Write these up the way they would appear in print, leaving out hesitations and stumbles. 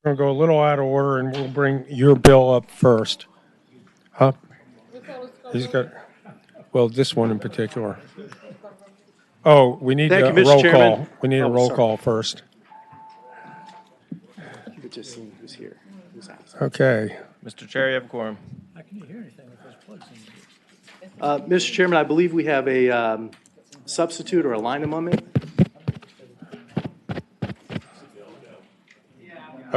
We'll go a little out of order and we'll bring your bill up first. Huh? He's got, well, this one in particular. Oh, we need Thank a you, Mr. roll Chairman. call. We need a Oh, roll sorry. call first. We're just seeing who's here, who's absent. Okay. Mr. Chair, you have a quorum. Mr. Chairman, I believe we have a substitute or a line amendment.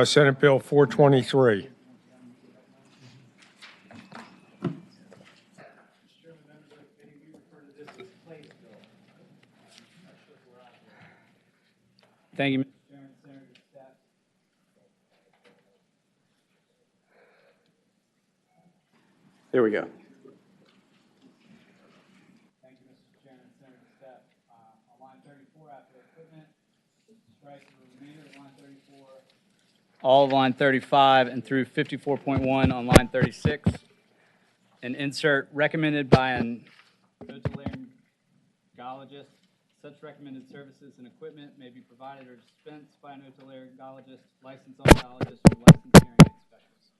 Senate Bill 423. Thank you, Mr. Chairman, Senator Staff. There we go. Thank you, Mr. Chairman, Senator Staff. On line 34, after equipment, strike the remainder of line 34. All of line 35 and through 54.1 on line 36. And insert recommended by an otolaryngologist. Such recommended services and equipment may be provided or dispensed by an otolaryngologist, licensed audiologist, or licensed hearing aid specialist.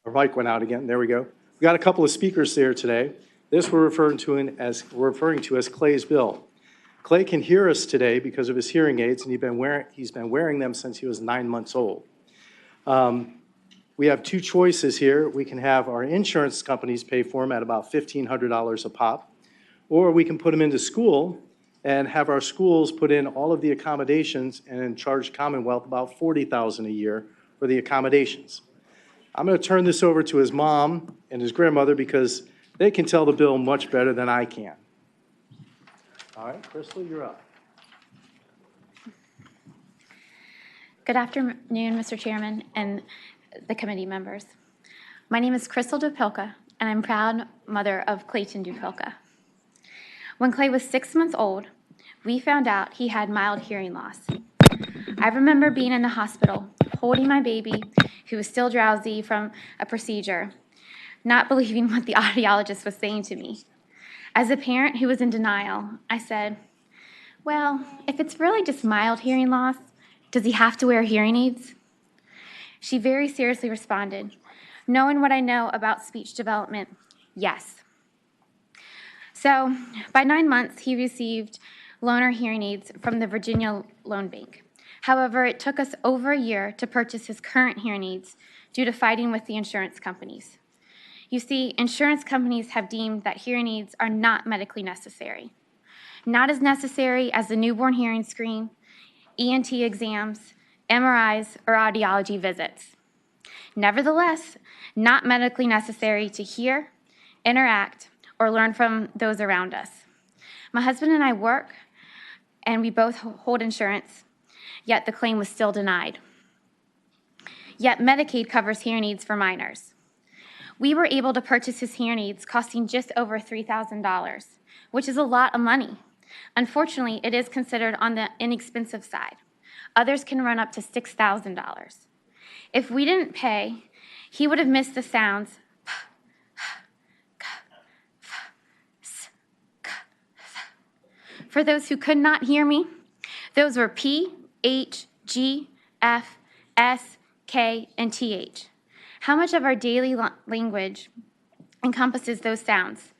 Our mic went out again. There we go. We got a couple of speakers there today. This we're referring to as Clay's bill. Clay can hear us today because of his hearing aids, and he's been wearing them since he was 9 months old. We have two choices here. We can have our insurance companies pay for them at about $1,500 a pop, or we can put them into school and have our schools put in all of the accommodations and charge Commonwealth about $40,000 a year for the accommodations. I'm going to turn this over to his mom and his grandmother because they can tell the bill much better than I can. All right, Crystal, you're up. Good afternoon, Mr. Chairman and the committee members. My name is Crystal Dupilka, and I'm proud mother of Clayton Dupilka. When Clay was 6 months old, we found out he had mild hearing loss. I remember being in the hospital, holding my baby, who was still drowsy from a procedure, not believing what the audiologist was saying to me. As a parent who was in denial, I said, well, if it's really just mild hearing loss, does he have to wear hearing aids? She very seriously responded, knowing what I know about speech development, yes. So by 9 months, he received loaner hearing aids from the Virginia Loan Bank. However, it took us over a year to purchase his current hearing aids due to fighting with the insurance companies. You see, insurance companies have deemed that hearing aids are not medically necessary. Not as necessary as the newborn hearing screen, ENT exams, MRIs, or audiology visits. Nevertheless, not medically necessary to hear, interact, or learn from those around us. My husband and I work, and we both hold insurance, yet the claim was still denied. Yet Medicaid covers hearing aids for minors. We were able to purchase his hearing aids costing just over $3,000, which is a lot of money. Unfortunately, it is considered on the inexpensive side. Others can run up to $6,000. If we didn't pay, he would have missed the sounds for those who could not hear me. Those were P, H, G, F, S, K, and TH. How much of our daily language encompasses those sounds?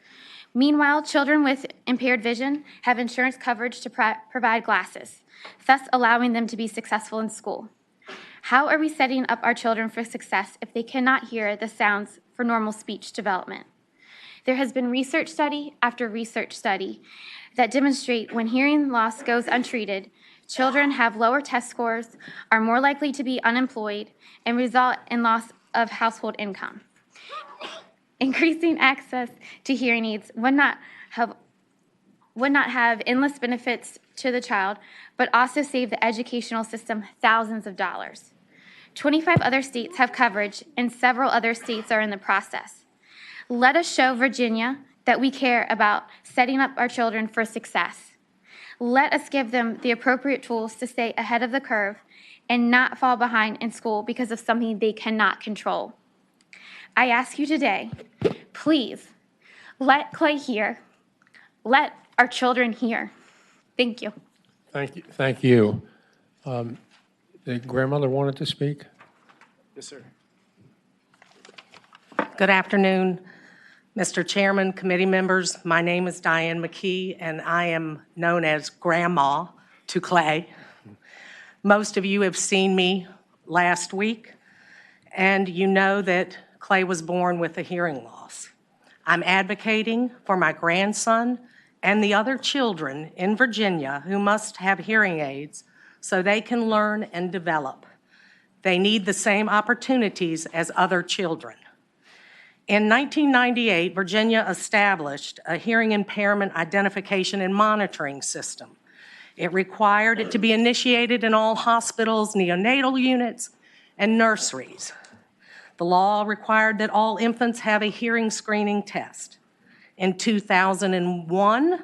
Meanwhile, children with impaired vision have insurance coverage to provide glasses, thus allowing them to be successful in school. How are we setting up our children for success if they cannot hear the sounds for normal speech development? There has been research study after research study that demonstrate when hearing loss goes untreated, children have lower test scores, are more likely to be unemployed, and result in loss of household income. Increasing access to hearing aids would not have endless benefits to the child, but also save the educational system thousands of dollars. 25 other states have coverage, and several other states are in the process. Let us show Virginia that we care about setting up our children for success. Let us give them the appropriate tools to stay ahead of the curve and not fall behind in school because of something they cannot control. I ask you today, please, let Clay hear. Let our children hear. Thank you. Thank you. Thank you. The grandmother wanted to speak? Yes, sir. Good afternoon, Mr. Chairman, committee members. My name is Diane McKee, and I am known as Grandma to Clay. Most of you have seen me last week, and you know that Clay was born with a hearing loss. I'm advocating for my grandson and the other children in Virginia who must have hearing aids so they can learn and develop. They need the same opportunities as other children. In 1998, Virginia established a hearing impairment identification and monitoring system. It required it to be initiated in all hospitals, neonatal units, and nurseries. The law required that all infants have a hearing screening test. In 2001,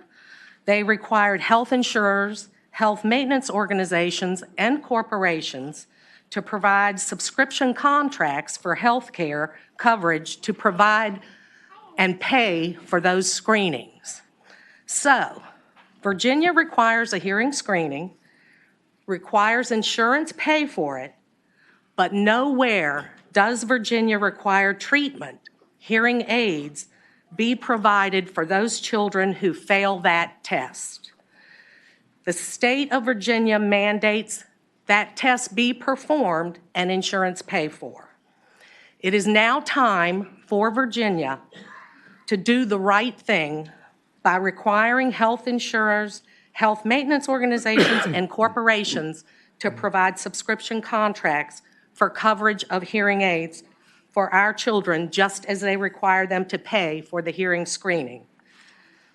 they required health insurers, health maintenance organizations, and corporations to provide subscription contracts for health care coverage to provide and pay for those screenings. So, Virginia requires a hearing screening, requires insurance pay for it, but nowhere does Virginia require treatment, hearing aids, be provided for those children who fail that test. The state of Virginia mandates that test be performed and insurance pay for. It is now time for Virginia to do the right thing by requiring health insurers, health maintenance organizations, and corporations to provide subscription contracts for coverage of hearing aids for our children, just as they require them to pay for the hearing screening.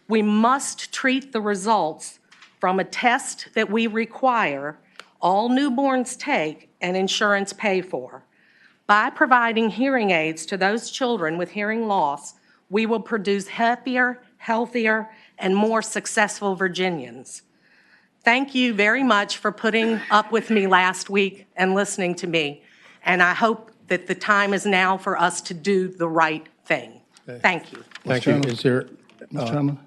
We must treat the results from a test that we require all newborns take and insurance pay for. By providing hearing aids to those children with hearing loss, we will produce happier, healthier, and more successful Virginians. Thank you very much for putting up with me last week and listening to me. And I hope that the time is now for us to do the right thing. Thank you. Thank you. Is there, Mr. Chairman,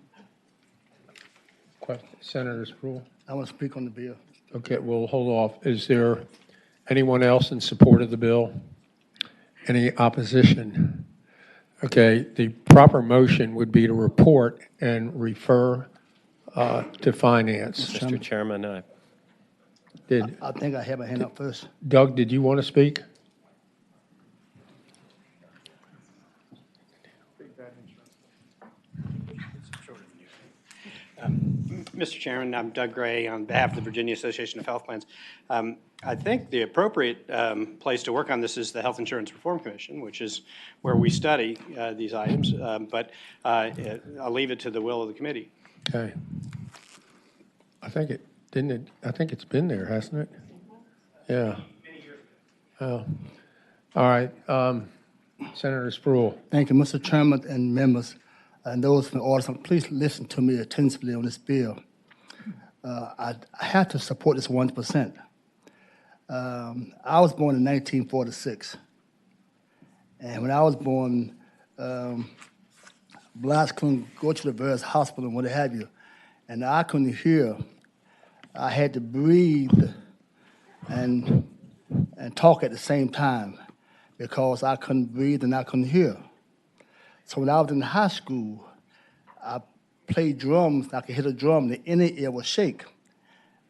Senator Spruill? I want to speak on the bill. Okay, we'll hold off. Is there anyone else in support of the bill? Any opposition? Okay, the proper motion would be to report and refer to finance. Mr. Chairman, I think I have a hand up first. Doug, did you want to speak? Mr. Chairman, I'm Doug Gray on behalf of the Virginia Association of Health Plans. I think the appropriate place to work on this is the Health Insurance Reform Commission, which is where we study these items, but I'll leave it to the will of the committee. Okay. I think it's been there, hasn't it? Yeah. Oh. All right. Senator Spruill. Thank you, Mr. Chairman and members, and those from the audience. Please listen to me attentively on this bill. I have to support this 1%. I was born in 1946, and when I was born, blacks couldn't go to the various hospitals and what have you, and I couldn't hear. I had to breathe and talk at the same time because I couldn't breathe and I couldn't hear. So when I was in high school, I played drums. I could hit a drum, the inner ear would shake.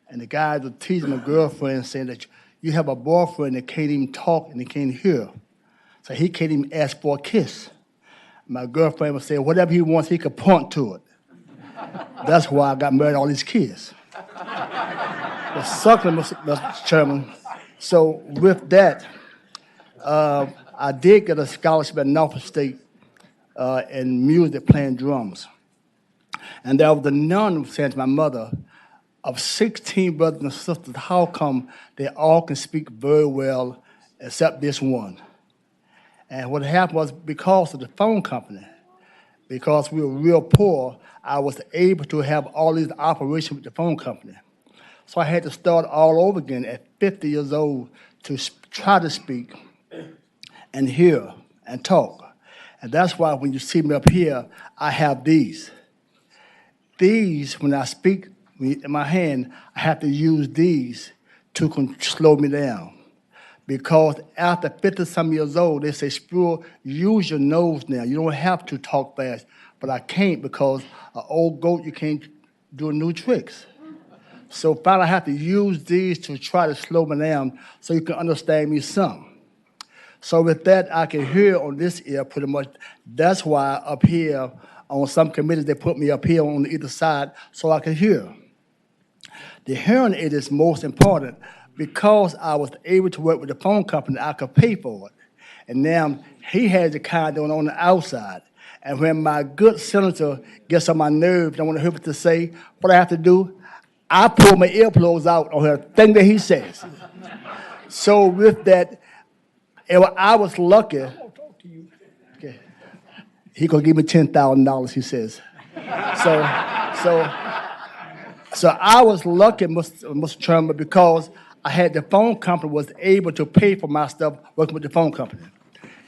And the guys were teasing my girlfriend, saying that you have a boyfriend that can't even talk and he can't hear. So he can't even ask for a kiss. My girlfriend would say, whatever he wants, he could point to it. That's why I got married all these kids. But suckling, Mr. Chairman. So with that, I did get a scholarship at Norfolk State in music, playing drums. And there was a nun who said to my mother, of 16 brothers and sisters, how come they all can speak very well except this one? And what happened was because of the phone company, because we were real poor, I was able to have all these operations with the phone company. So I had to start all over again at 50 years old to try to speak and hear and talk. And that's why when you see me up here, I have these. These, when I speak in my hand, I have to use these to slow me down. Because after 50-some years old, they say, Spruill, use your nose now. You don't have to talk fast. But I can't because an old goat, you can't do new tricks. So finally, I have to use these to try to slow me down so you can understand me some. So with that, I can hear on this ear pretty much. That's why up here on some committees, they put me up here on the either side so I can hear. The hearing aid is most important because I was able to work with the phone company, I could pay for it. And now he has the kind on the outside. And when my good senator gets on my nerves, I want to hear what to say, what I have to do, I pull my earplugs out on the thing that he says. So with that, I was lucky. Okay. He gonna give me $10,000, he says. So I was lucky, Mr. Chairman, because I had the phone company was able to pay for my stuff working with the phone company.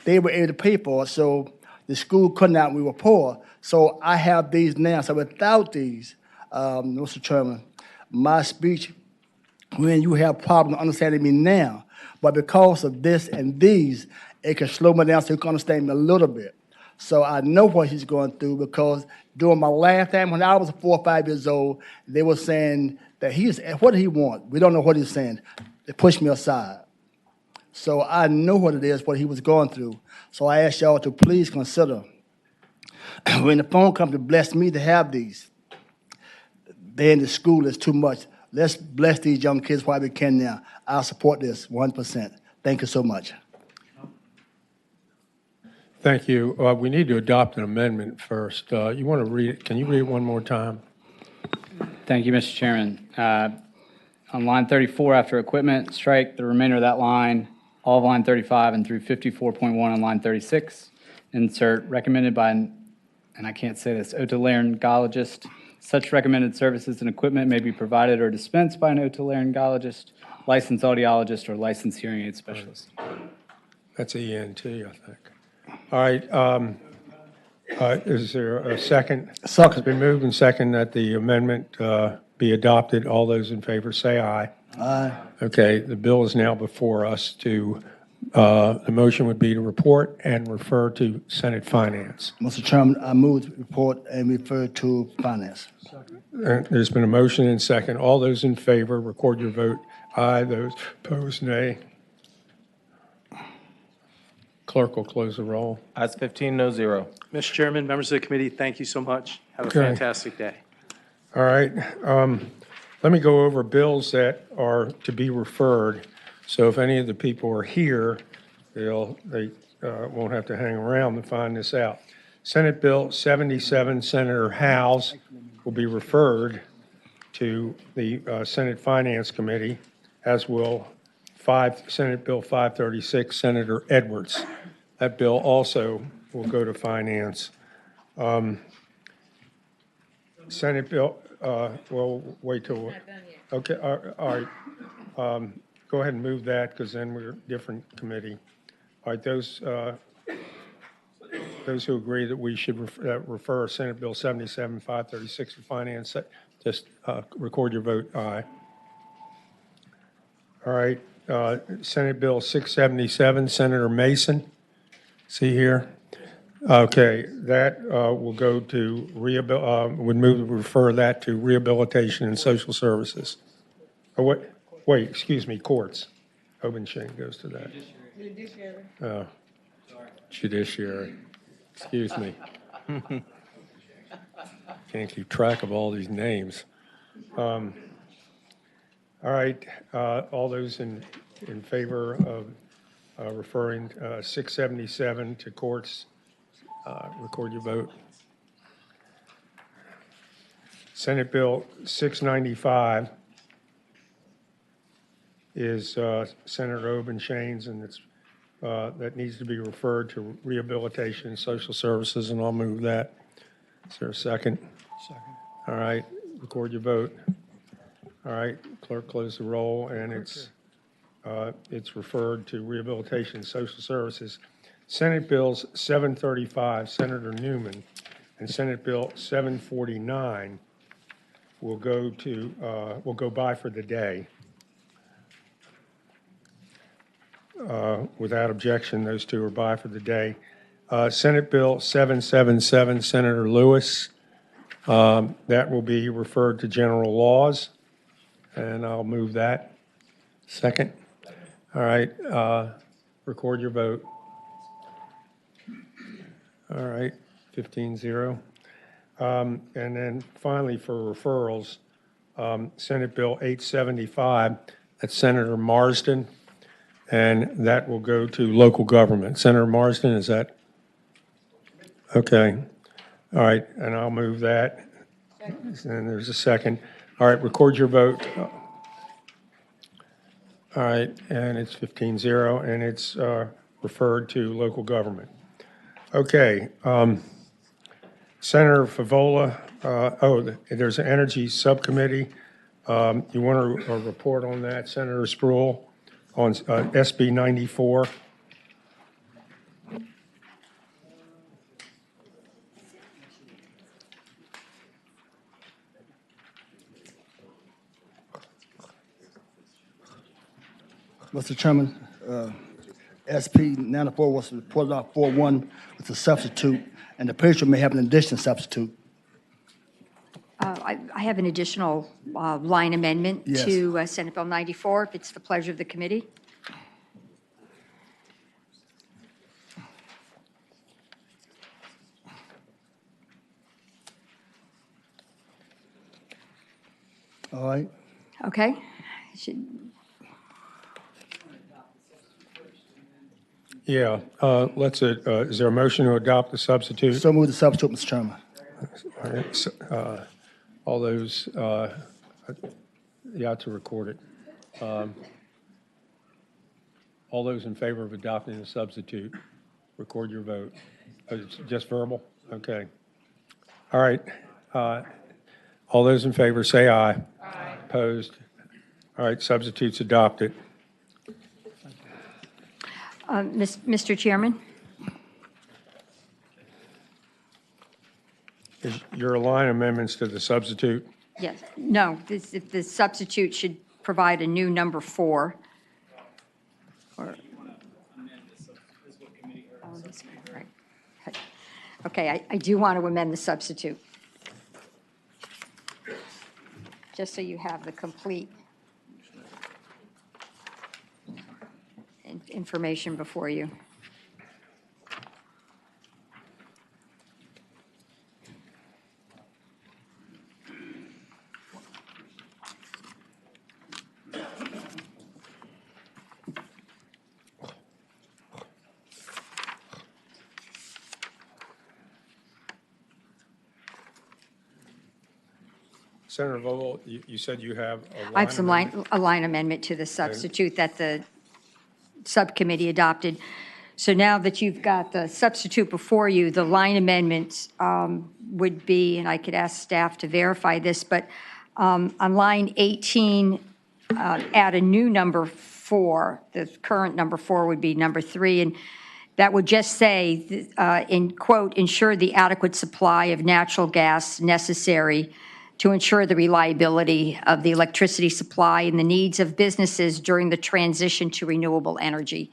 They were able to pay for it, so the school couldn't out, we were poor. So I have these now. So without these, Mr. Chairman, my speech, when you have problems understanding me now, but because of this and these, it can slow me down so you can understand me a little bit. So I know what he's going through because during my last time when I was 4 or 5 years old, they were saying that what did he want? We don't know what he's saying. They pushed me aside. So I know what it is, what he was going through. So I ask y'all to please consider when the phone company blessed me to have these, they in the school is too much. Let's bless these young kids while we can now. I'll support this 1%. Thank you so much. Thank you. We need to adopt an amendment first. You want to read it? Can you read it one more time? Thank you, Mr. Chairman. On line 34, after equipment, strike the remainder of that line, all of line 35 and through 54.1 on line 36. Insert recommended by, and I can't say this, otolaryngologist. Such recommended services and equipment may be provided or dispensed by an otolaryngologist, licensed audiologist, or licensed hearing aid specialist. That's ENT, I think. All right. Is there a second? Second. It's been moved and second that the amendment be adopted. All those in favor say aye. Aye. Okay, the bill is now before us to, the motion would be to report and refer to Senate Finance. Mr. Chairman, I move the report and refer to finance. There's been a motion and second. All those in favor, record your vote. Aye. Those opposed, nay. Clerk will close the roll. Ayes 15, no zero. Mr. Chairman, members of the committee, thank you so much. Have a Okay. fantastic day. All right. Let me go over bills that are to be referred. So if any of the people are here, they won't have to hang around to find this out. Senate Bill 77, Senator Howe's will be referred to the Senate Finance Committee, as will Senate Bill 536, Senator Edwards. That bill also will go to Finance. Senate Bill, well, wait till, okay, all right. Go ahead and move that because then we're a different committee. All right, those who agree that we should refer Senate Bill 77, 536 to Finance, just record your vote aye. All right, Senate Bill 677, Senator Mason, see here? Okay, that will go to, would move to refer that to Rehabilitation and Social Services. Oh, wait, excuse me, Courts. Obenchain goes to that. Oh, Judiciary. Excuse me. Can't keep track of all these names. All right, all those in favor of referring 677 to Courts, record your vote. Senate Bill 695 is Senator Obenchain's, and it's that needs to be referred to Rehabilitation and Social Services, and I'll move that. Is there a second? Second. All right, record your vote. All right, clerk close the roll, and it's referred to Rehabilitation and Social Services. Senate Bills 735, Senator Newman, and Senate Bill 749, will go by for the day. Without objection, those two are by for the day. Senate Bill 777, Senator Lewis, that will be referred to general laws, and I'll move that. Second. All right, record your vote. All right, 15-0. And then finally, for referrals, Senate Bill 875, that's Senator Marsden, and that will go to local government. Senator Marsden, is that? Okay. All right, and I'll move that. And there's a second. All right, record your vote. All right, and it's 15-0, and it's referred to local government. Okay. Senator Favola, there's an energy subcommittee. You want a report on that, Senator Spruill, on SB 94? Mr. Chairman, SP 94 was reported out 4-1 with a substitute, and the patient may have an additional substitute. I have an additional line amendment Yes. to Senate Bill 94, if it's the pleasure of the committee. All right? Okay? Yeah, is there a motion to adopt the substitute? So move the substitute, Mr. Chairman. All right, so, all those, you have to record it. All those in favor of adopting the substitute, record your vote. Oh, it's just verbal? Okay. All right. All those in favor say aye. Aye. Opposed? All right, substitute's adopted. Mr. Chairman? Is your line amendments to the substitute? Yes. No, the substitute should provide a new number 4. Right. Okay, I do want to amend the substitute. Just so you have the complete information before you. Senator Vogel, you said you have a line I have some amendment? a line amendment to the substitute that the subcommittee adopted. So now that you've got the substitute before you, the line amendments would be, and I could ask staff to verify this, but on line 18, add a new number 4. The current number 4 would be number 3, and that would just say, in quote, ensure the adequate supply of natural gas necessary to ensure the reliability of the electricity supply and the needs of businesses during the transition to renewable energy.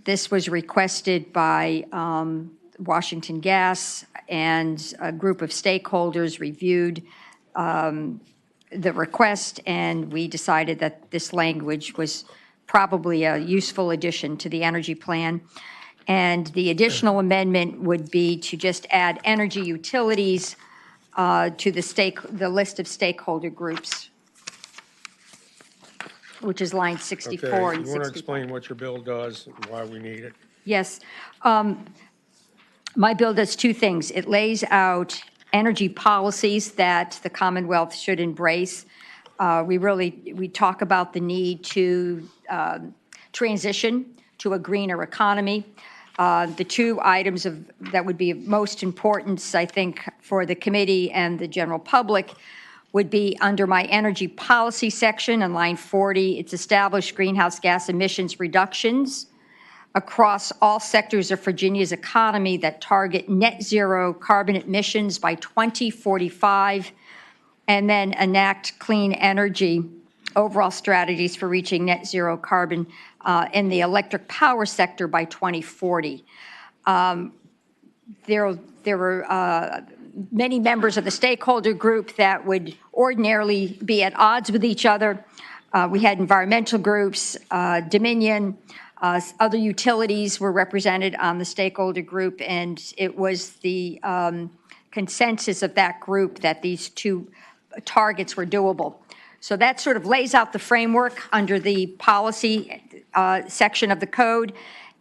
This was requested by Washington Gas, and a group of stakeholders reviewed the request, and we decided that this language was probably a useful addition to the energy plan. And the additional amendment would be to just add energy utilities to the list of stakeholder groups, which is line 64 Okay, and you want to 65. explain what your bill does and why we need it? Yes. My bill does 2 things. It lays out energy policies that the Commonwealth should embrace. We talk about the need to transition to a greener economy. The 2 items that would be of most importance, I think, for the committee and the general public would be under my energy policy section on line 40. It's established greenhouse gas emissions reductions across all sectors of Virginia's economy that target net zero carbon emissions by 2045, and then enact clean energy overall strategies for reaching net zero carbon in the electric power sector by 2040. There were many members of the stakeholder group that would ordinarily be at odds with each other. We had environmental groups, Dominion, other utilities were represented on the stakeholder group, and it was the consensus of that group that these two targets were doable. So that sort of lays out the framework under the policy section of the code.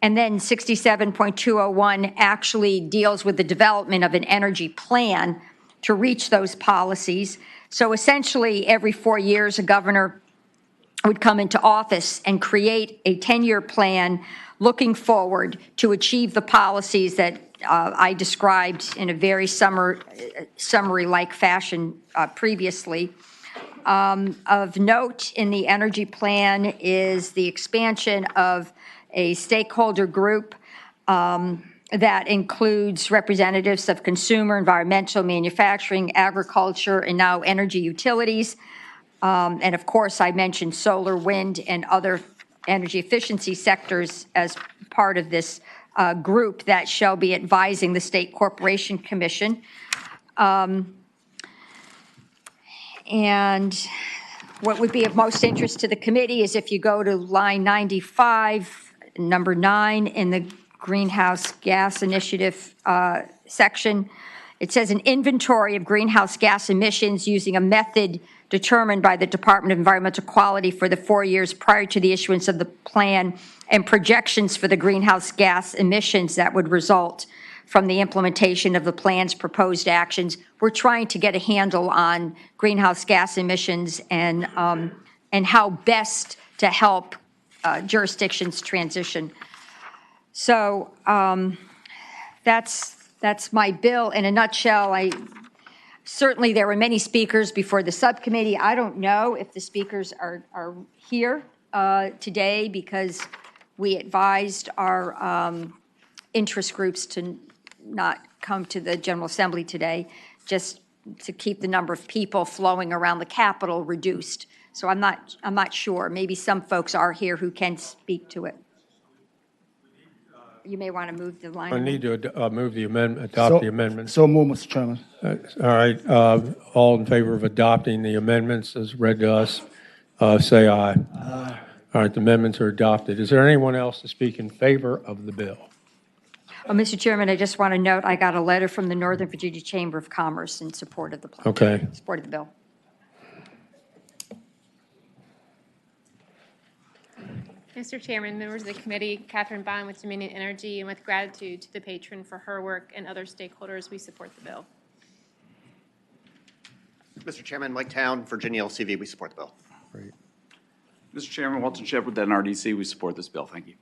And then 67.201 actually deals with the development of an energy plan to reach those policies. So essentially, every 4 years, a governor would come into office and create a 10-year plan looking forward to achieve the policies that I described in a very summary-like fashion previously. Of note in the energy plan is the expansion of a stakeholder group that includes representatives of consumer, environmental, manufacturing, agriculture, and now energy utilities. And of course, I mentioned solar, wind, and other energy efficiency sectors as part of this group that shall be advising the State Corporation Commission. And what would be of most interest to the committee is if you go to line 95, number 9 in the Greenhouse Gas Initiative section. It says an inventory of greenhouse gas emissions using a method determined by the Department of Environmental Quality for the 4 years prior to the issuance of the plan, and projections for the greenhouse gas emissions that would result from the implementation of the plan's proposed actions. We're trying to get a handle on greenhouse gas emissions and how best to help jurisdictions transition. So that's my bill in a nutshell. Certainly there were many speakers before the subcommittee. I don't know if the speakers are here today because we advised our interest groups to not come to the General Assembly today, just to keep the number of people flowing around the Capitol reduced. So I'm not sure. Maybe some folks are here who can speak to it. You may want to move the line. I need to move the amendment, adopt the amendments. So move, Mr. Chairman. All right, all in favor of adopting the amendments as read to us, say aye. Aye. All right, the amendments are adopted. Is there anyone else to speak in favor of the bill? Mr. Chairman, I just want to note I got a letter from the Northern Virginia Chamber of Commerce in support of the plan. Okay. Support of the bill. Mr. Chairman, members of the committee, Catherine Bond with Dominion Energy, and with gratitude to the patron for her work and other stakeholders, we support the bill. Mr. Chairman, Mike Town, Virginia LCV, we support the bill. Great. Mr. Chairman, Walton Shepard, NRDC, we support this bill. Thank you.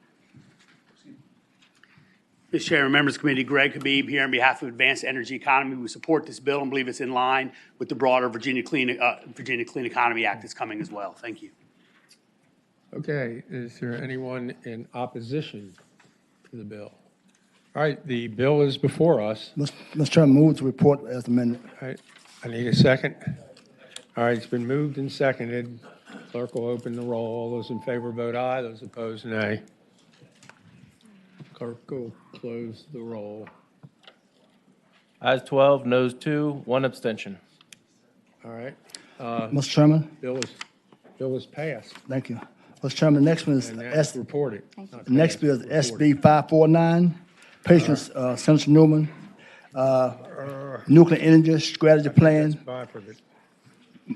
Mr. Chairman, members of the committee, Greg Habib here on behalf of Advanced Energy Economy. We support this bill and believe it's in line with the broader Virginia Clean Economy Act that's coming as well. Thank you. Okay, is there anyone in opposition to the bill? All right, the bill is before us. Mr. Chairman, move to report as amended. All right, I need a second. All right, it's been moved and seconded. Clerk will open the roll. All those in favor vote aye. Those opposed, nay. Clerk will close the roll. Ayes 12, noes 2, 1 abstention. All right. Mr. Chairman, Bill is passed. thank you. Mr. Chairman, the next one is And that's reported. the next bill is SB 549, Patients, Senator Newman, Nuclear Energy Strategy Plan.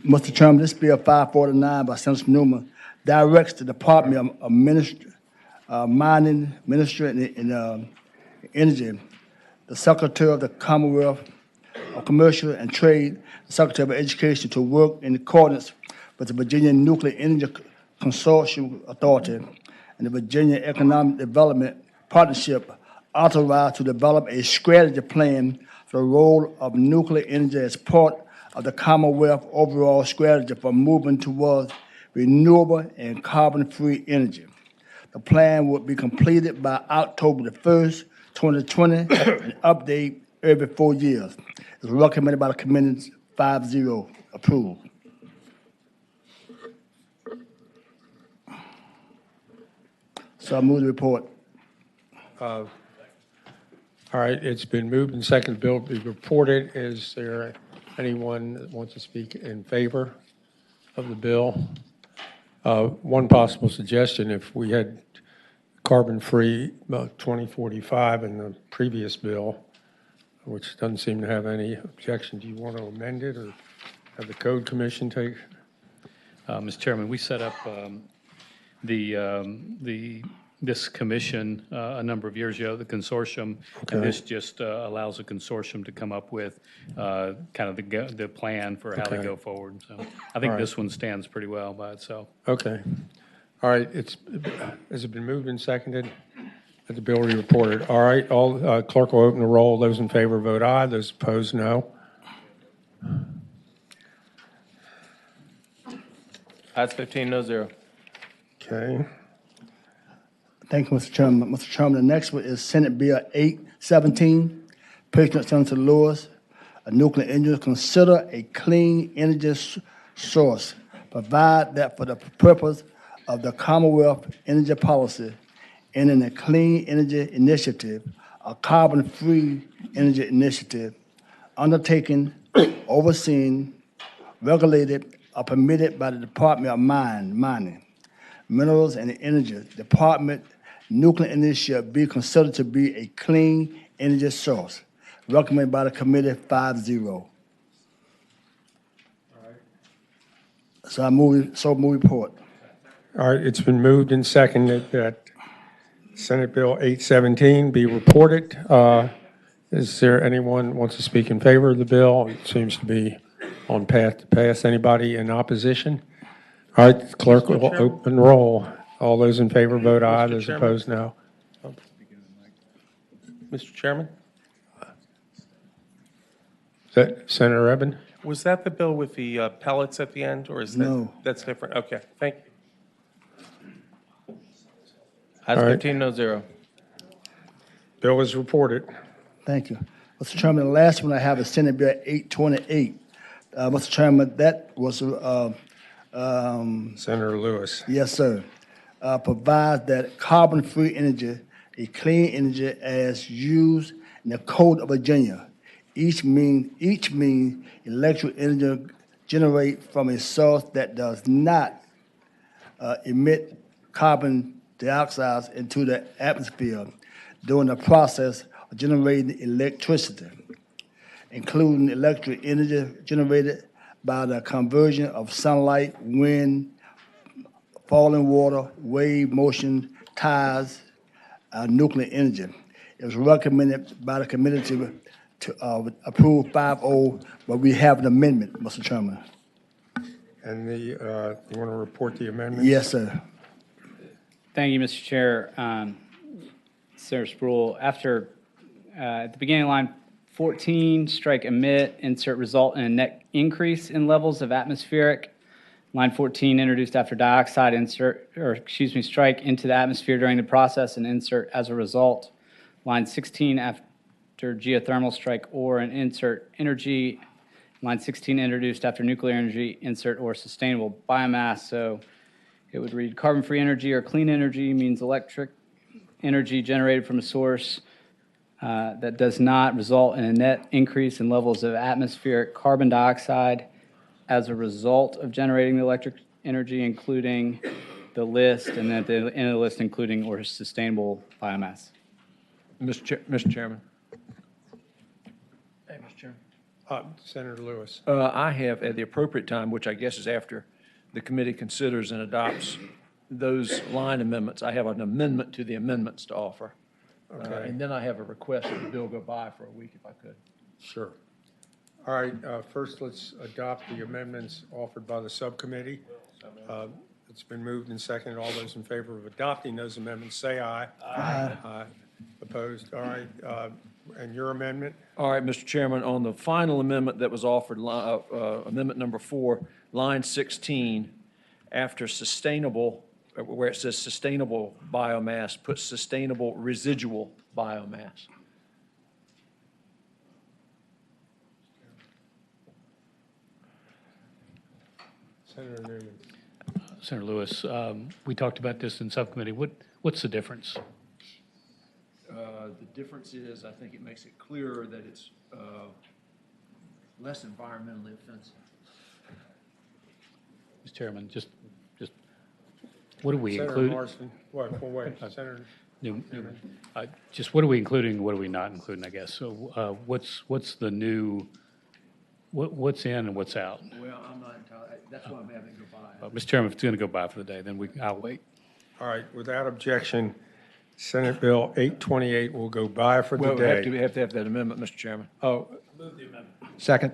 Mr. Chairman, this bill 549 by Senator Newman directs the Department of Mining, Ministry, and Energy, the Secretary of the Commonwealth of Commercial and Trade, the Secretary of Education to work in accordance with the Virginia Nuclear Energy Consortium Authority and the Virginia Economic Development Partnership authorized to develop a strategy plan for the role of nuclear energy as part of the Commonwealth overall strategy for moving towards renewable and carbon-free energy. The plan would be completed by October the 1st, 2020, and update every 4 years. It's recommended by the committee 5-0 approval. So I move the report. All right, it's been moved and seconded, the bill be reported. Is there anyone that wants to speak in favor of the bill? One possible suggestion, if we had carbon-free 2045 in the previous bill, which doesn't seem to have any objection, do you want to amend it or have the Code Commission take? Mr. Chairman, we set up this commission a number of years ago, the consortium, Okay. and this just allows a consortium to come up with kind of the plan for how to Okay. go forward. So I think All right. this one stands pretty well by itself. Okay. All right, has it been moved and seconded? That the bill be reported. All right, all clerk will open the roll. Those in favor vote aye. Those opposed, no. Ayes 15, no zero. Okay. Thank you, Mr. Chairman. Mr. Chairman, the next one is Senate Bill 817, President Senator Lewis, a nuclear energy consider a clean energy source, provide that for the purpose of the Commonwealth energy policy and in a clean energy initiative, a carbon-free energy initiative, undertaken, overseen, regulated, or permitted by the Department of Mining, Minerals and Energy Department. Nuclear energy shall be considered to be a clean energy source. Recommended by the committee 5-0. So I move report. All right, it's been moved and seconded that Senate Bill 817 be reported. Is there anyone wants to speak in favor of the bill? It seems to be on path to pass. Anybody in opposition? All right, the clerk will open roll. All those in favor vote aye. Mr. Those Chairman? opposed, no. Mr. Chairman, Is that Senator Eben? was that the bill with the pellets at the end, or is that? No. That's different. Okay, thank you. All Ayes right. 15, no zero. Bill is reported. Thank you. Mr. Chairman, the last one I have is Senate Bill 828. Mr. Chairman, that was, Senator Lewis. yes, sir. Provides that carbon-free energy, a clean energy as used in the Code of Virginia. Each mean electric energy generated from a source that does not emit carbon dioxide into the atmosphere during the process of generating electricity, including electric energy generated by the conversion of sunlight, wind, falling water, wave motion, tides, nuclear energy. It was recommended by the committee to approve 5-0, but we have an amendment, Mr. Chairman. And you want to report the amendment? Yes, sir. Thank you, Mr. Chair. Senator Sproul, after, at the beginning of line 14, strike emit, insert result in a net increase in levels of atmospheric. Line 14, introduced after dioxide, strike into the atmosphere during the process and insert as a result. Line 16, after geothermal, strike or and insert energy. Line 16, introduced after nuclear energy, insert or sustainable biomass. So it would read carbon-free energy or clean energy means electric energy generated from a source that does not result in a net increase in levels of atmospheric carbon dioxide as a result of generating the electric energy, including the list, and at the end of the list, including or sustainable biomass. Mr. Chairman. Hey, Mr. Chairman. Senator Lewis. I have, at the appropriate time, which I guess is after the committee considers and adopts those line amendments, I have an amendment to the amendments to offer. Okay. And then I have a request that the bill go by for a week if I could. Sure. All right, first let's adopt the amendments offered by the subcommittee. It's been moved and seconded. All those in favor of adopting those amendments, say aye. Aye. Aye. Opposed? All right, and your amendment? All right, Mr. Chairman, on the final amendment that was offered, amendment number 4, line 16, after sustainable, where it says sustainable biomass, put sustainable residual biomass. Senator Newman. Senator Lewis, we talked about this in subcommittee. What's the difference? The difference is, I think it makes it clearer that it's less environmentally offensive. Mr. Chairman, just what do we Senator include? Marston, wait, Senator. Newman. Just what are we including, what are we not including, I guess? So what's the new, what's in and what's out? Well, I'm not entirely, that's why I'm having to go by. Mr. Chairman, if it's going to go by for the day, then I'll wait. All right, without objection, Senate Bill 828 will go by for the Well, day. we have to have that amendment, Mr. Chairman. Oh. Second.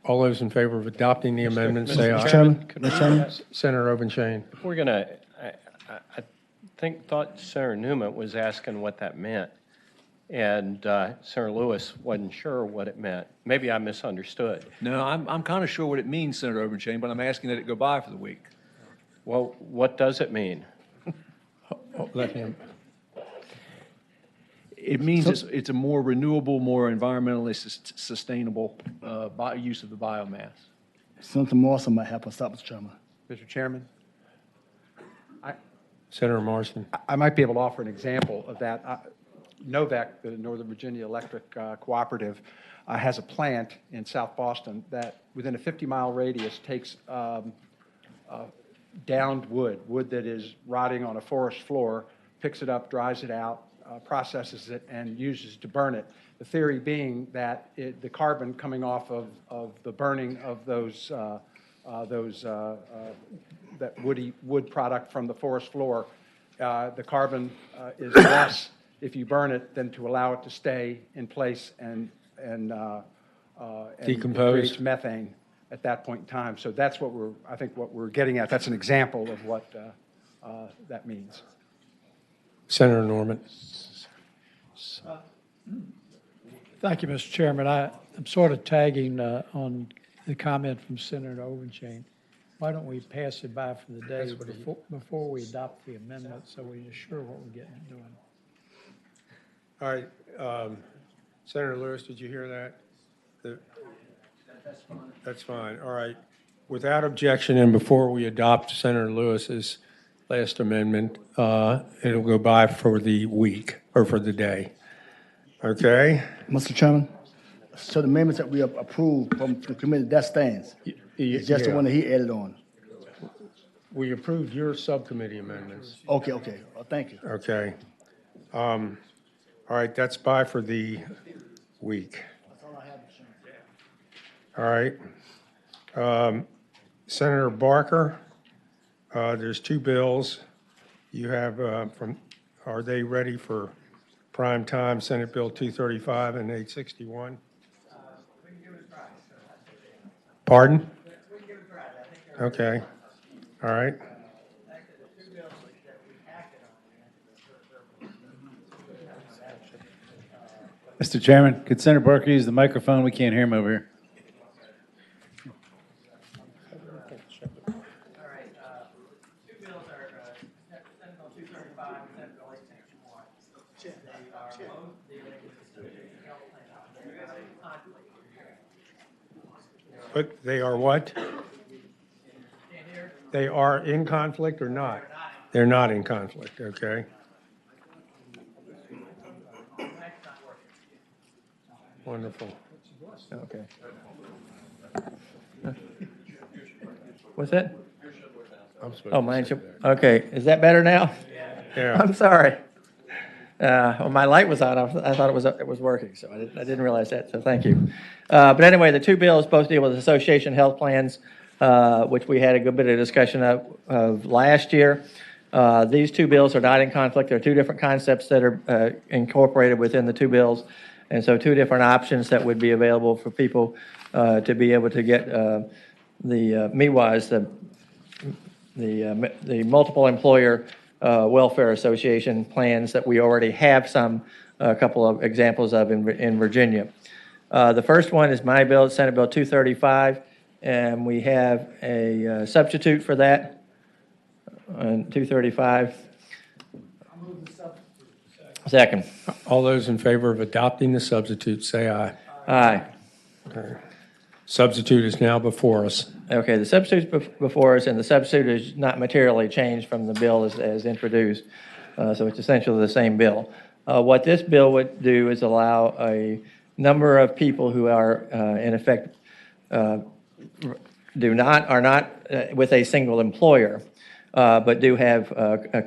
All those in favor of adopting the amendment, say aye. Mr. Chairman? Senator Obenshain. If we're going to, I thought Senator Newman was asking what that meant, and Senator Lewis wasn't sure what it meant. Maybe I misunderstood. No, I'm kind of sure what it means, Senator Obenshain, but I'm asking that it go by for the week. Well, what does it mean? Let him. It means it's a more renewable, more environmentally sustainable use of the biomass. Senator Morrison might help us out, Mr. Chairman. Mr. Chairman, Senator Marston. I might be able to offer an example of that. NOVEC, the Northern Virginia Electric Cooperative, has a plant in South Boston that within a 50-mile radius takes downed wood that is rotting on a forest floor, picks it up, dries it out, processes it, and uses it to burn it. The theory being that the carbon coming off of the burning of that wood product from the forest floor, the carbon is less if you burn it than to allow it to stay in place and Decompose. creates methane at that point in time. So that's what I think what we're getting at. That's an example of what that means. Senator Norman. Thank you, Mr. Chairman. I'm sort of tagging on the comment from Senator Obenshain. Why don't we pass it by for the day before we adopt the amendment so we're sure what we're getting doing? All right, Senator Lewis, did you hear that? That's fine. All right. Without objection, and before we adopt Senator Lewis's last amendment, it'll go by for the week or for the day. Okay? Mr. Chairman, so the amendments that we approved from the committee, that stands? It's just the one that he added on? We approved your subcommittee amendments. Okay. Thank you. Okay. All right, that's by for the week. All right. Senator Barker, there's two bills. You have are they ready for prime time? Senate Bill 235 and 861? Pardon? Okay. All right. Mr. Chairman, could Senator Barker use the microphone? We can't hear him over here. But they are what? They are in conflict or not? They're not in conflict, okay? Wonderful. Okay. What's that? Oh, mine should, okay, is that better now? Yeah. I'm sorry. Well, my light was on, I thought it was working, so I didn't realize that, so thank you. But anyway, the two bills both deal with association health plans, which we had a good bit of discussion of last year. These two bills are not in conflict. There are two different concepts that are incorporated within the two bills, and so two different options that would be available for people to be able to get the MWAS, the multiple employer welfare association plans that we already have a couple of examples of in Virginia. The first one is my bill, Senate Bill 235, and we have a substitute for that. and 235. Second. All those in favor of adopting the substitute, say aye. Aye. Okay. Substitute is now before us. Okay, the substitute's before us, and the substitute is not materially changed from the bill as introduced, so it's essentially the same bill. What this bill would do is allow a number of people who are, in effect, are not with a single employer, but do have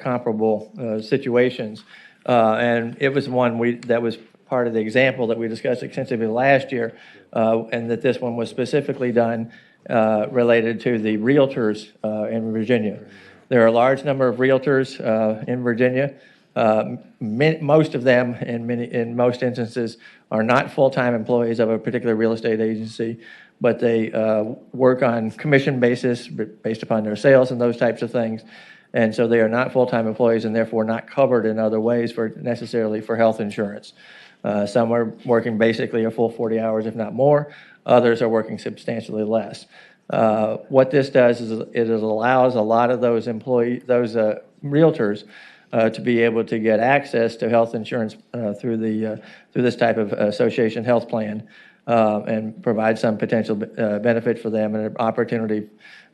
comparable situations. And it was one that was part of the example that we discussed extensively last year, and that this one was specifically done related to the realtors in Virginia. There are a large number of realtors in Virginia. Most of them, in most instances, are not full-time employees of a particular real estate agency, but they work on commission basis based upon their sales and those types of things. And so they are not full-time employees and therefore not covered in other ways necessarily for health insurance. Some are working basically a full 40 hours, if not more. Others are working substantially less. What this does is it allows a lot of those realtors to be able to get access to health insurance through this type of association health plan, and provide some potential benefit for them and an opportunity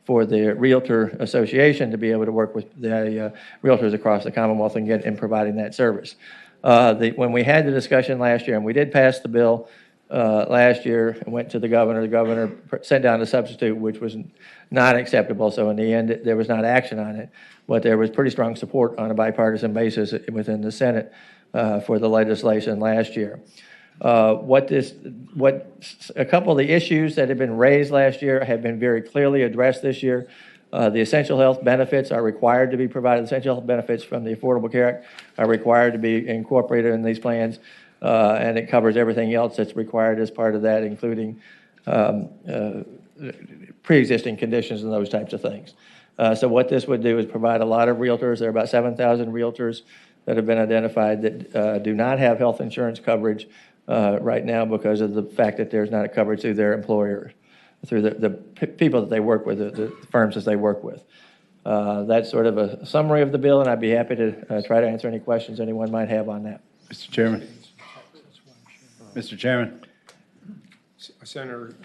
for the Realtor Association to be able to work with the realtors across the Commonwealth and providing that service. When we had the discussion last year, and we did pass the bill last year and went to the governor sent down a substitute, which was not acceptable. So in the end, there was not action on it, but there was pretty strong support on a bipartisan basis within the Senate for the legislation last year. A couple of the issues that have been raised last year have been very clearly addressed this year. The essential health benefits are required to be provided. Essential health benefits from the Affordable Care Act are required to be incorporated in these plans, and it covers everything else that's required as part of that, including pre-existing conditions and those types of things. So what this would do is provide a lot of realtors. There are about 7,000 realtors that have been identified that do not have health insurance coverage right now because of the fact that there's not a coverage through their employer, through the people that they work with, the firms that they work with. That's sort of a summary of the bill, and I'd be happy to try to answer any questions anyone might have on that. Mr. Chairman. Mr. Chairman. Senator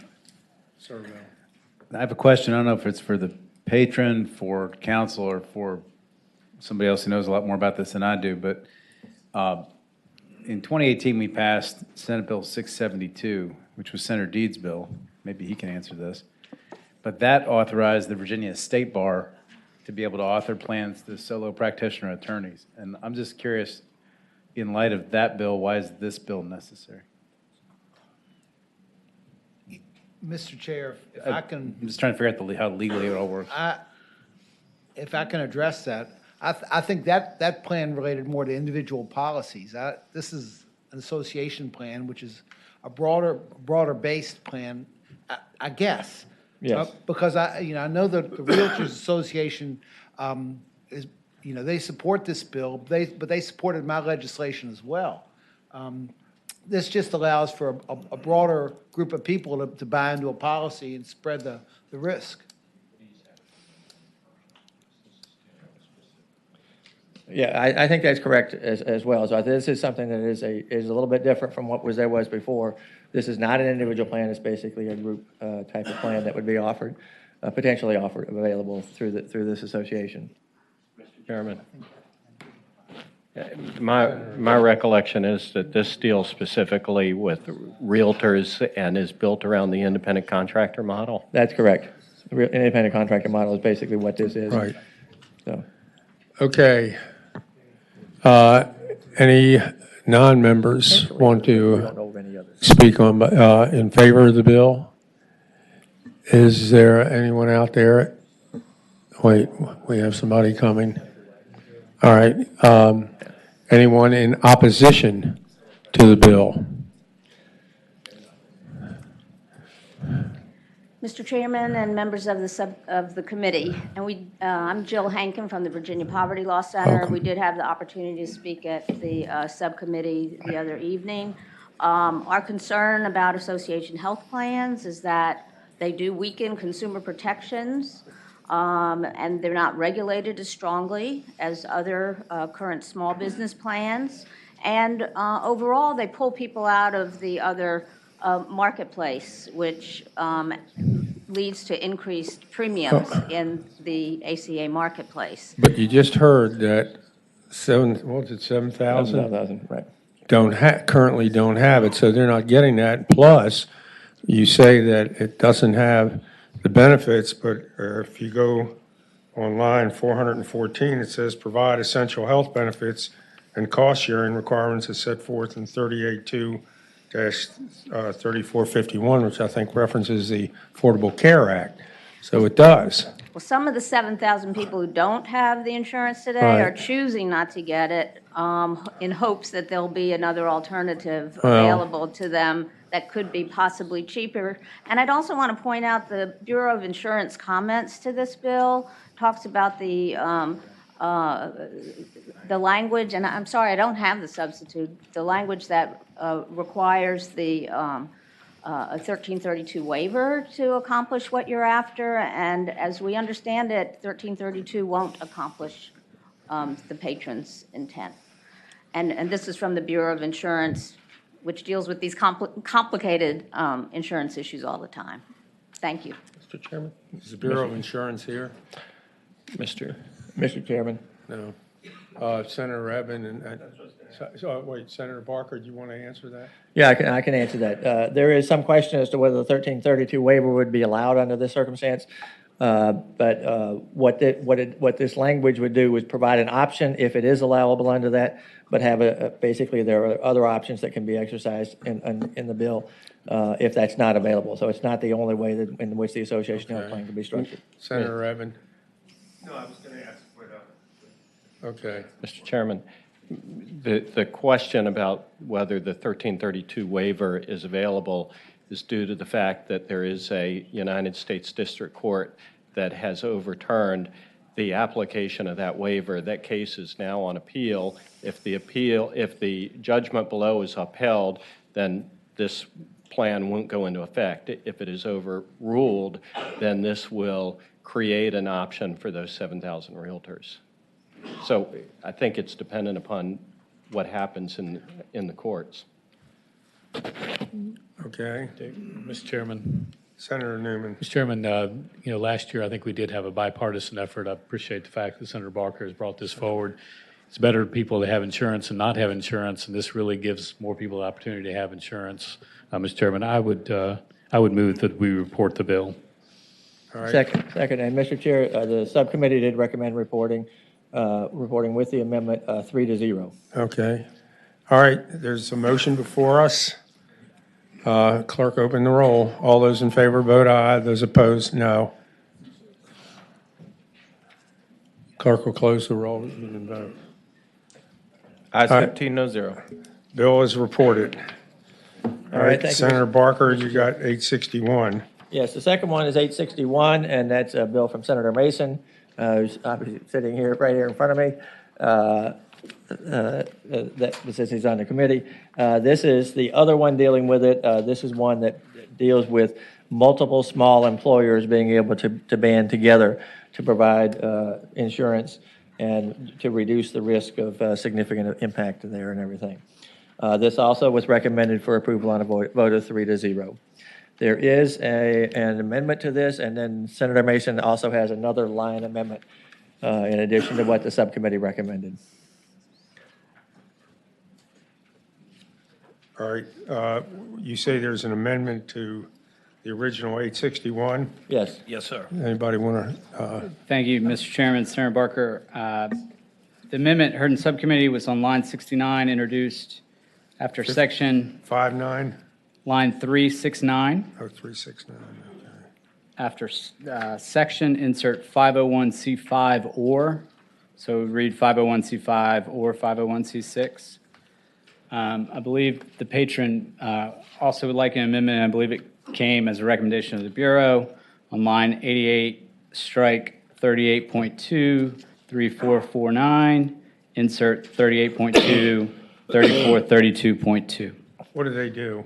Servo. I have a question. I don't know if it's for the patron, for council, or for somebody else who knows a lot more about this than I do, but in 2018, we passed Senate Bill 672, which was Senator Deed's bill. Maybe he can answer this. But that authorized the Virginia State Bar to be able to author plans to solo practitioner attorneys. And I'm just curious, in light of that bill, why is this bill necessary? Mr. Chair, if I can... I'm just trying to figure out how legally it all works. If I can address that, I think that plan related more to individual policies. This is an association plan, which is a broader-based plan, I guess. Yes. Because I know that the Realtors Association is, they support this bill, but they supported my legislation as well. This just allows for a broader group of people to buy into a policy and spread the risk. Yeah, I think that's correct as well. So this is something that is a little bit different from what there was before. This is not an individual plan. It's basically a group type of plan that would be offered, potentially offered, available through this association. Mr. Chairman. My recollection is that this deals specifically with realtors and is built around the independent contractor model. That's correct. The independent contractor model is basically what this is. Right. So. Okay. Any non-members want to speak on in favor of the bill? Is there anyone out there? Wait, we have somebody coming. All right. Anyone in opposition to the bill? Mr. Chairman and members of the committee, and I'm Jill Hankin from the Virginia Poverty Law Center. Welcome. We did have the opportunity to speak at the subcommittee the other evening. Our concern about association health plans is that they do weaken consumer protections. and they're not regulated as strongly as other current small business plans. And overall, they pull people out of the other marketplace, which leads to increased premiums in the ACA marketplace. But you just heard that what was it, 7,000? 7,000, right. Currently don't have it, so they're not getting that. Plus, you say that it doesn't have the benefits, but if you go online, 414, it says provide essential health benefits and cost sharing requirements as set forth in 382-3451, which I think references the Affordable Care Act. So it does. Well, some of the 7,000 people who don't have the insurance today are Right. choosing not to get it in hopes that there'll be another alternative Well- available to them that could be possibly cheaper. And I'd also want to point out the Bureau of Insurance comments to this bill talks about the language, and I'm sorry, I don't have the substitute, the language that requires the a 1332 waiver to accomplish what you're after, and as we understand it, 1332 won't accomplish the patron's intent. And this is from the Bureau of Insurance, which deals with these complicated insurance issues all the time. Thank you. Mr. Chairman? Is the Bureau of Insurance here? Mr. Chairman. No. Senator Eben wait, Senator Barker, do you want to answer that? Yeah, I can answer that. There is some question as to whether the 1332 waiver would be allowed under this circumstance. But what this language would do is provide an option if it is allowable under that, but have basically there are other options that can be exercised in the bill if that's not available. So it's not the only way in which the association health plan can be structured. Senator Eben? No, I was going to ask for that. Okay. Mr. Chairman, the question about whether the 1332 waiver is available is due to the fact that there is a United States District Court that has overturned the application of that waiver. That case is now on appeal. If the judgment below is upheld, then this plan won't go into effect. If it is overruled, then this will create an option for those 7,000 realtors. So I think it's dependent upon what happens in the courts. Okay. Mr. Chairman. Senator Newman. Mr. Chairman, last year I think we did have a bipartisan effort. I appreciate the fact that Senator Barker has brought this forward. It's better for people to have insurance and not have insurance, and this really gives more people the opportunity to have insurance. Mr. Chairman, I would move that we report the bill. All right. Second, and Mr. Chair, the subcommittee did recommend reporting with the amendment 3-0. Okay. All right, there's a motion before us. Clerk, open the roll. All those in favor vote aye. Those opposed, no. Clerk will close the roll. You can vote. Ayes All right. 15, no 0. Bill is reported. All right, thank you, Senator Mr. Barker, you got 861. Yes, the second one is 861, and that's a bill from Senator Mason, who's obviously sitting here, right here in front of me. Since he's on the committee. This is the other one dealing with it. This is one that deals with multiple small employers being able to band together to provide insurance and to reduce the risk of significant impact there and everything. This also was recommended for approval on a vote of 3-0. There is an amendment to this, and then Senator Mason also has another line amendment in addition to what the subcommittee recommended. All right, you say there's an amendment to the original 861? Yes. Yes, sir. Anybody want to? Thank you, Mr. Chairman. Senator Barker, the amendment heard in subcommittee was on line 69, introduced after section 59? line 369. Oh, 369, okay. After section, insert 501c5 or, so read 501c5 or 501c6. I believe the patron also would like an amendment, and I believe it came as a recommendation of the Bureau on line 88, strike 38.2, 3449, insert 38.2, 3432.2. What do they do?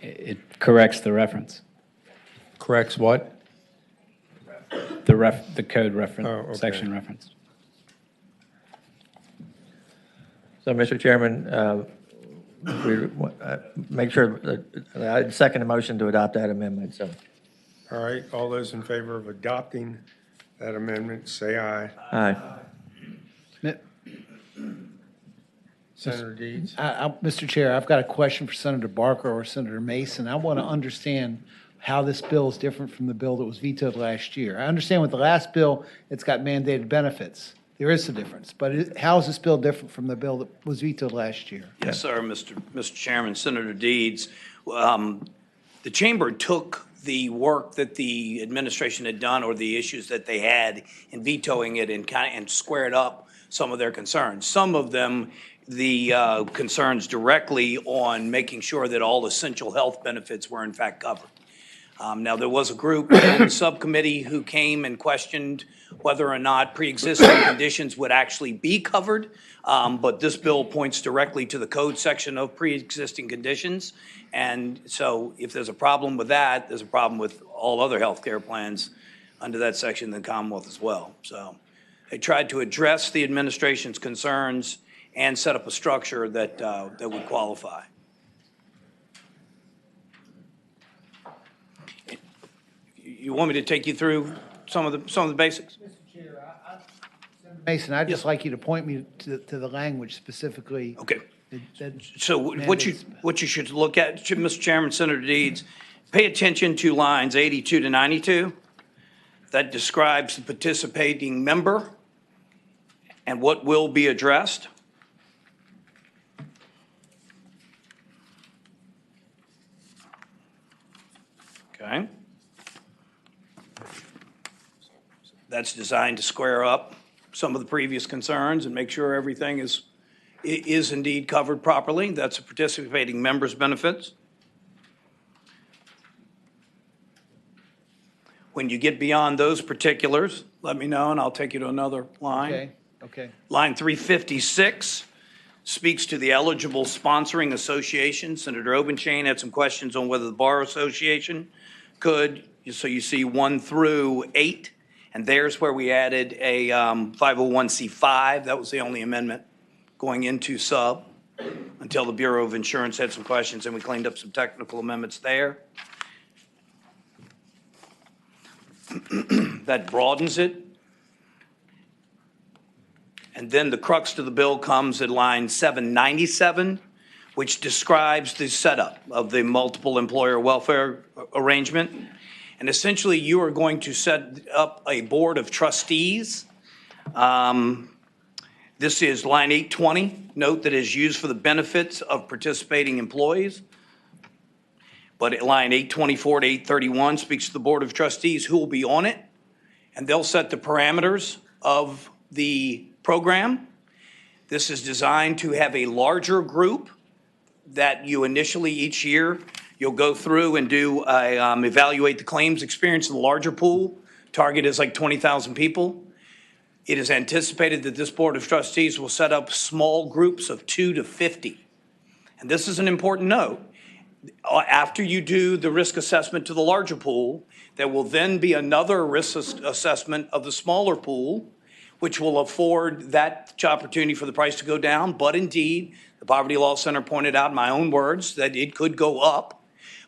It corrects the reference. Corrects what? the code reference, Oh, okay. section referenced. So, Mr. Chairman, make sure that I second the motion to adopt that amendment, so. All right, all those in favor of adopting that amendment, say aye. Aye. Senator Deeds? Mr. Chair, I've got a question for Senator Barker or Senator Mason. I want to understand how this bill is different from the bill that was vetoed last year. I understand with the last bill, it's got mandated benefits. There is a difference, but how is this bill different from the bill that was vetoed last year? Yes, sir, Mr. Chairman, Senator Deeds. The chamber took the work that the administration had done or the issues that they had in vetoing it and squared up some of their concerns. Some of them, the concerns directly on making sure that all essential health benefits were in fact covered. Now, there was a group in the subcommittee who came and questioned whether or not pre-existing conditions would actually be covered, but this bill points directly to the code section of pre-existing conditions. And so if there's a problem with that, there's a problem with all other health care plans under that section in the Commonwealth as well. So they tried to address the administration's concerns and set up a structure that would qualify. You want me to take you through some of the basics? Mason, I'd just like you to point me to the language specifically. Okay. So what you should look at, Mr. Chairman, Senator Deeds, pay attention to lines 82 to 92. That describes the participating member and what will be addressed. Okay. That's designed to square up some of the previous concerns and make sure everything is indeed covered properly. That's a participating member's benefits. When you get beyond those particulars, let me know and I'll take you to another line. Okay. Line 356 speaks to the eligible sponsoring association. Senator Obenchain had some questions on whether the Bar Association could. So you see 1 through 8. And there's where we added a 501c5. That was the only amendment going into sub until the Bureau of Insurance had some questions and we cleaned up some technical amendments there. That broadens it. And then the crux to the bill comes at line 797, which describes the setup of the multiple employer welfare arrangement. And essentially, you are going to set up a board of trustees. This is line 820. Note that it is used for the benefits of participating employees. But at line 824 to 831 speaks to the board of trustees who will be on it. And they'll set the parameters of the program. This is designed to have a larger group that you initially each year you'll go through and do evaluate the claims experience in the larger pool. Target is like 20,000 people. It is anticipated that this board of trustees will set up small groups of 2 to 50. And this is an important note. After you do the risk assessment to the larger pool, there will then be another risk assessment of the smaller pool, which will afford that opportunity for the price to go down. But indeed, the Poverty Law Center pointed out in my own words that it could go up.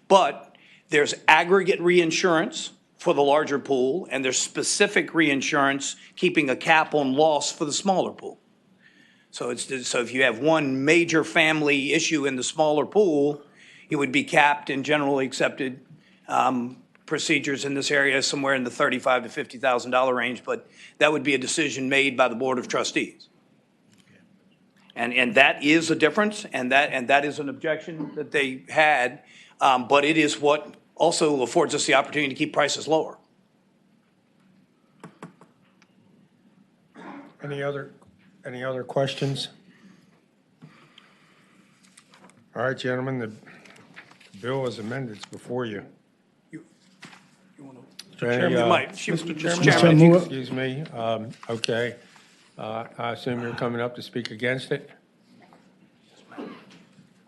But there's aggregate reinsurance for the larger pool, and there's specific reinsurance keeping a cap on loss for the smaller pool. So if you have one major family issue in the smaller pool, it would be capped in generally accepted procedures in this area somewhere in the $35,000 to $50,000 range, but that would be a decision made by the Board of Trustees. And that is a difference, and that is an objection that they had, but it is what also affords us the opportunity to keep prices lower. Any other questions? All right, gentlemen, the bill is amended. It's before you. Mr. Chairman, you might. Mr. Chairman, excuse me. Okay. I assume you're coming up to speak against it?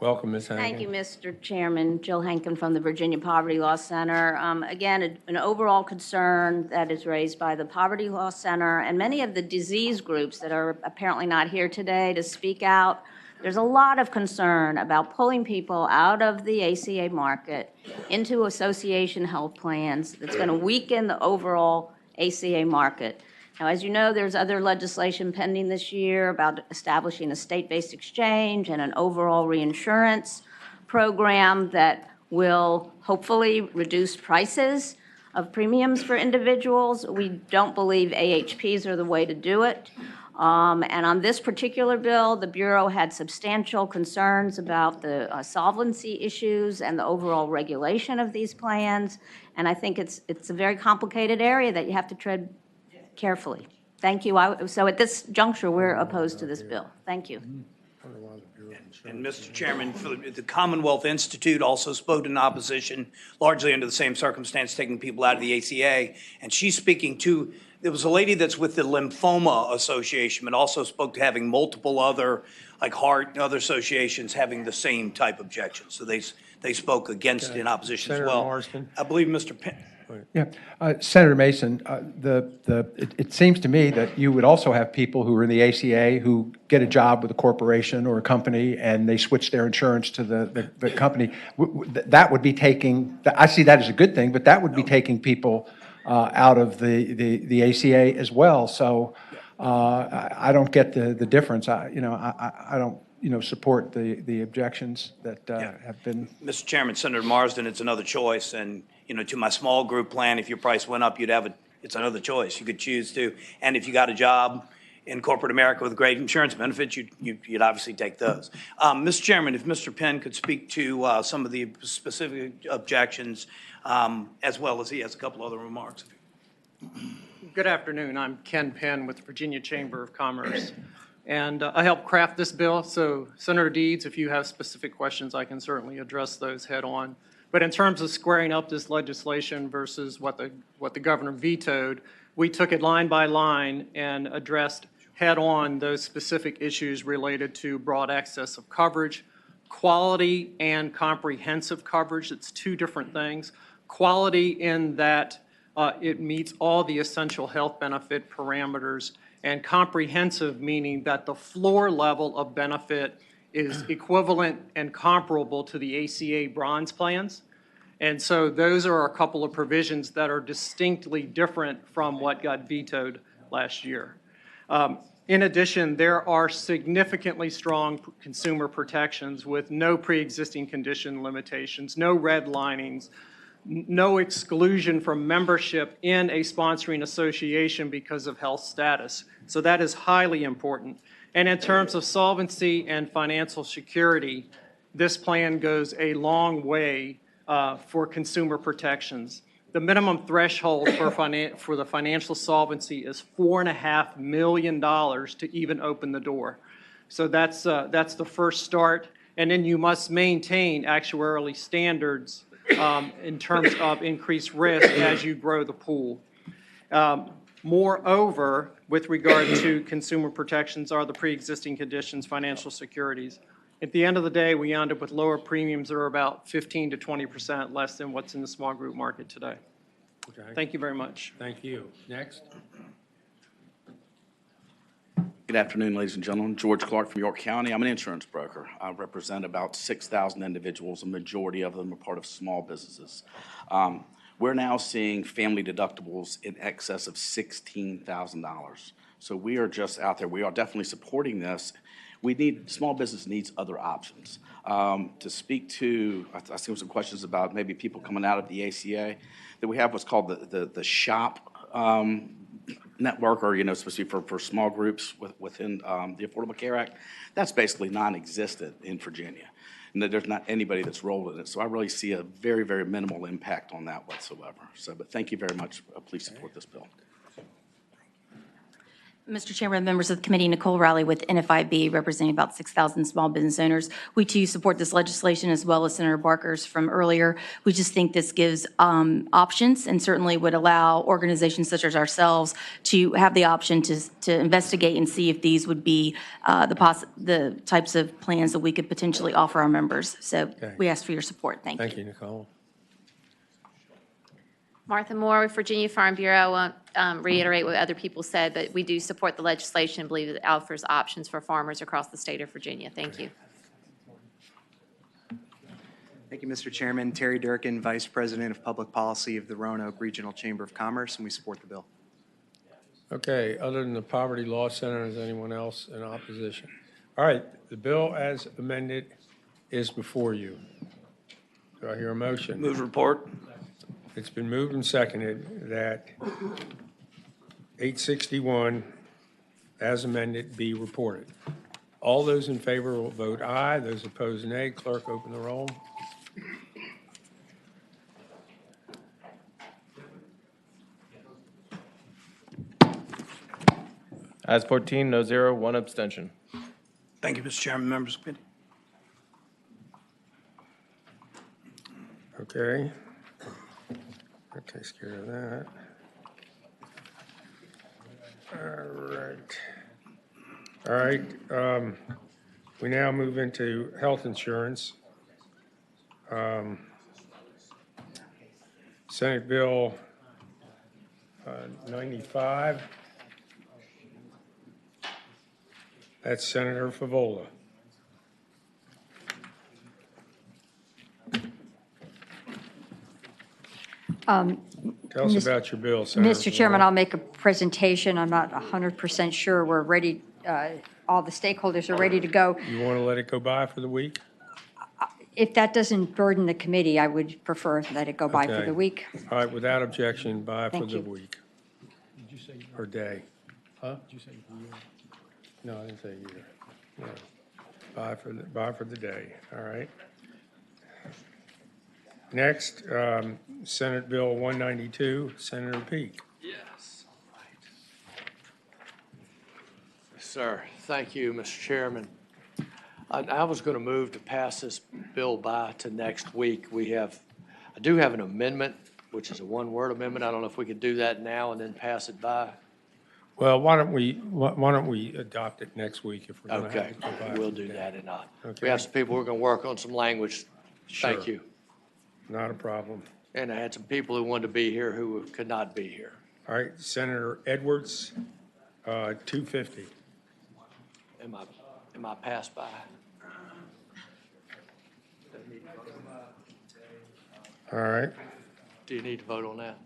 Welcome, Ms. Hankin. Thank you, Mr. Chairman. Jill Hankin from the Virginia Poverty Law Center. Again, an overall concern that is raised by the Poverty Law Center and many of the disease groups that are apparently not here today to speak out. There's a lot of concern about pulling people out of the ACA market into association health plans that's going to weaken the overall ACA market. Now, as you know, there's other legislation pending this year about establishing a state-based exchange and an overall reinsurance program that will hopefully reduce prices of premiums for individuals. We don't believe AHPs are the way to do it. And on this particular bill, the Bureau had substantial concerns about the solvency issues and the overall regulation of these plans. And I think it's a very complicated area that you have to tread carefully. Thank you. So at this juncture, we're opposed to this bill. Thank you. And Mr. Chairman, for the Commonwealth Institute also spoke in opposition, largely under the same circumstance, taking people out of the ACA. And she's speaking to, there was a lady that's with the Lymphoma Association, but also spoke to having multiple other, like heart and other associations having the same type objections. So they spoke against it in opposition Senator as well. Marsden. I believe Mr. Penn. Yeah, Senator Mason, it seems to me that you would also have people who are in the ACA who get a job with a corporation or a company and they switch their insurance to the company. That would be taking, I see that as a good thing, but that would be taking people out of the ACA as well. So I don't get the difference. I don't support the objections that have been. Mr. Chairman, Senator Marsden, it's another choice. And, to my small group plan, if your price went up, it's another choice. You could choose to. And if you got a job in corporate America with great insurance benefits, you'd obviously take those. Mr. Chairman, if Mr. Penn could speak to some of the specific objections, as well as he has a couple other remarks. Good afternoon. I'm Ken Penn with the Virginia Chamber of Commerce. And I helped craft this bill. So Senator Deeds, if you have specific questions, I can certainly address those head on. But in terms of squaring up this legislation versus what the governor vetoed, we took it line by line and addressed head on those specific issues related to broad access of coverage, quality and comprehensive coverage. It's two different things. Quality in that it meets all the essential health benefit parameters, and comprehensive meaning that the floor level of benefit is equivalent and comparable to the ACA bronze plans. And so those are a couple of provisions that are distinctly different from what got vetoed last year. In addition, there are significantly strong consumer protections with no pre-existing condition limitations, no redlinings, no exclusion from membership in a sponsoring association because of health status. So that is highly important. And in terms of solvency and financial security, this plan goes a long way for consumer protections. The minimum threshold for the financial solvency is $4.5 million to even open the door. So that's the first start. And then you must maintain actuarially standards in terms of increased risk as you grow the pool. Moreover, with regard to consumer protections are the pre-existing conditions, financial securities. At the end of the day, we end up with lower premiums that are about 15 to 20% less than what's in the small group market today. Okay. Thank you very much. Thank you. Next. Good afternoon, ladies and gentlemen. George Clark from York County. I'm an insurance broker. I represent about 6,000 individuals. A majority of them are part of small businesses. We're now seeing family deductibles in excess of $16,000. So we are just out there. We are definitely supporting this. Small business needs other options. To speak to, I see some questions about maybe people coming out of the ACA, that we have what's called the SHOP network, or, especially for small groups within the Affordable Care Act. That's basically non-existent in Virginia. And that there's not anybody that's rolled in it. So I really see a very, very minimal impact on that whatsoever. But thank you very much. Please support this bill. Mr. Chairman, members of the committee, Nicole Riley with NFIB, representing about 6,000 small business owners. We too support this legislation as well as Senator Barker's from earlier. We just think this gives options and certainly would allow organizations such as ourselves to have the option to investigate and see if these would be the types of plans that we could potentially offer our members. So we ask for your support. Thank you. Thank you, Nicole. Martha Moore with Virginia Farm Bureau. I won't reiterate what other people said, but we do support the legislation and believe that it offers options for farmers across the state of Virginia. Thank you. Thank you, Mr. Chairman. Terry Durkin, Vice President of Public Policy of the Roanoke Regional Chamber of Commerce, and we support the bill. Okay, other than the Poverty Law Center, is anyone else in opposition? All right, the bill as amended is before you. Do I hear a motion? Move report. It's been moved and seconded that 861 as amended be reported. All those in favor will vote aye. Those opposed, nay. Clerk, open the roll. Ayes 14, no zero, one abstention. Thank you, Mr. Chairman, members of the committee. Okay. That takes care of that. All right. We now move into health insurance. Senate Bill 95. That's Senator Favola. Tell us about your bill, Senator. Mr. Chairman, I'll make a presentation. I'm not 100% sure we're ready, all the stakeholders are ready to go. You want to let it go by for the week? If that doesn't burden the committee, I would prefer that it go by for Okay. the week. All right, without objection, by for Thank the you. week. Or day. Huh? Did you say year? No, I didn't say year. No. By for the day, all right? Next, Senate Bill 192, Senator Peake. Yes. Sir, thank you, Mr. Chairman. I was going to move to pass this bill by to next week. I do have an amendment, which is a one-word amendment. I don't know if we could do that now and then pass it by. Well, why don't we adopt it next week if we're going to have Okay, it go by? we'll do that. And Okay. we have some people who are going to work on some language. Thank Sure. you. Not a problem. And I had some people who wanted to be here who could not be here. All right, Senator Edwards, 250. Am I passed by? All right, Do you need to vote on that?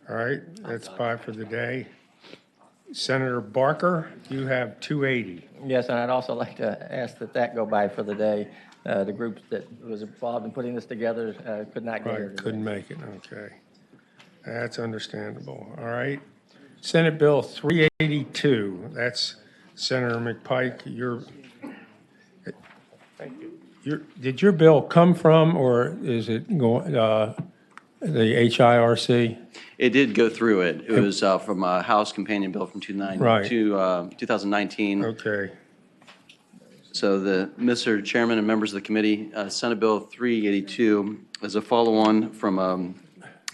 all right, that's by for the day. Senator Barker, you have 280. Yes, and I'd also like to ask that that go by for the day. The group that was involved in putting this together could not get here Right, today. couldn't make it, okay. That's understandable, all right. Senate Bill 382, that's Senator McPike, did your bill come from, or is it going, the HIRC? It did go through it. It was from a House Companion Bill from 2019. Okay. So Mr. Chairman and members of the committee, Senate Bill 382 is a follow-on from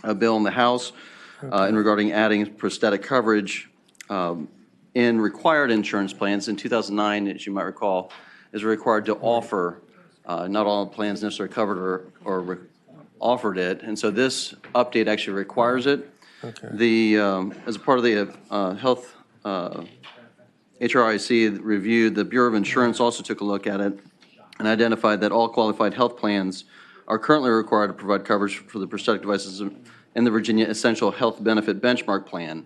a bill in the House in regarding adding prosthetic coverage in required insurance plans. In 2009, as you might recall, is required to offer, not all plans necessarily covered or offered it. And so this update actually requires it. Okay. As a part of the health HRIC reviewed, the Bureau of Insurance also took a look at it and identified that all qualified health plans are currently required to provide coverage for the prosthetic devices in the Virginia Essential Health Benefit Benchmark Plan.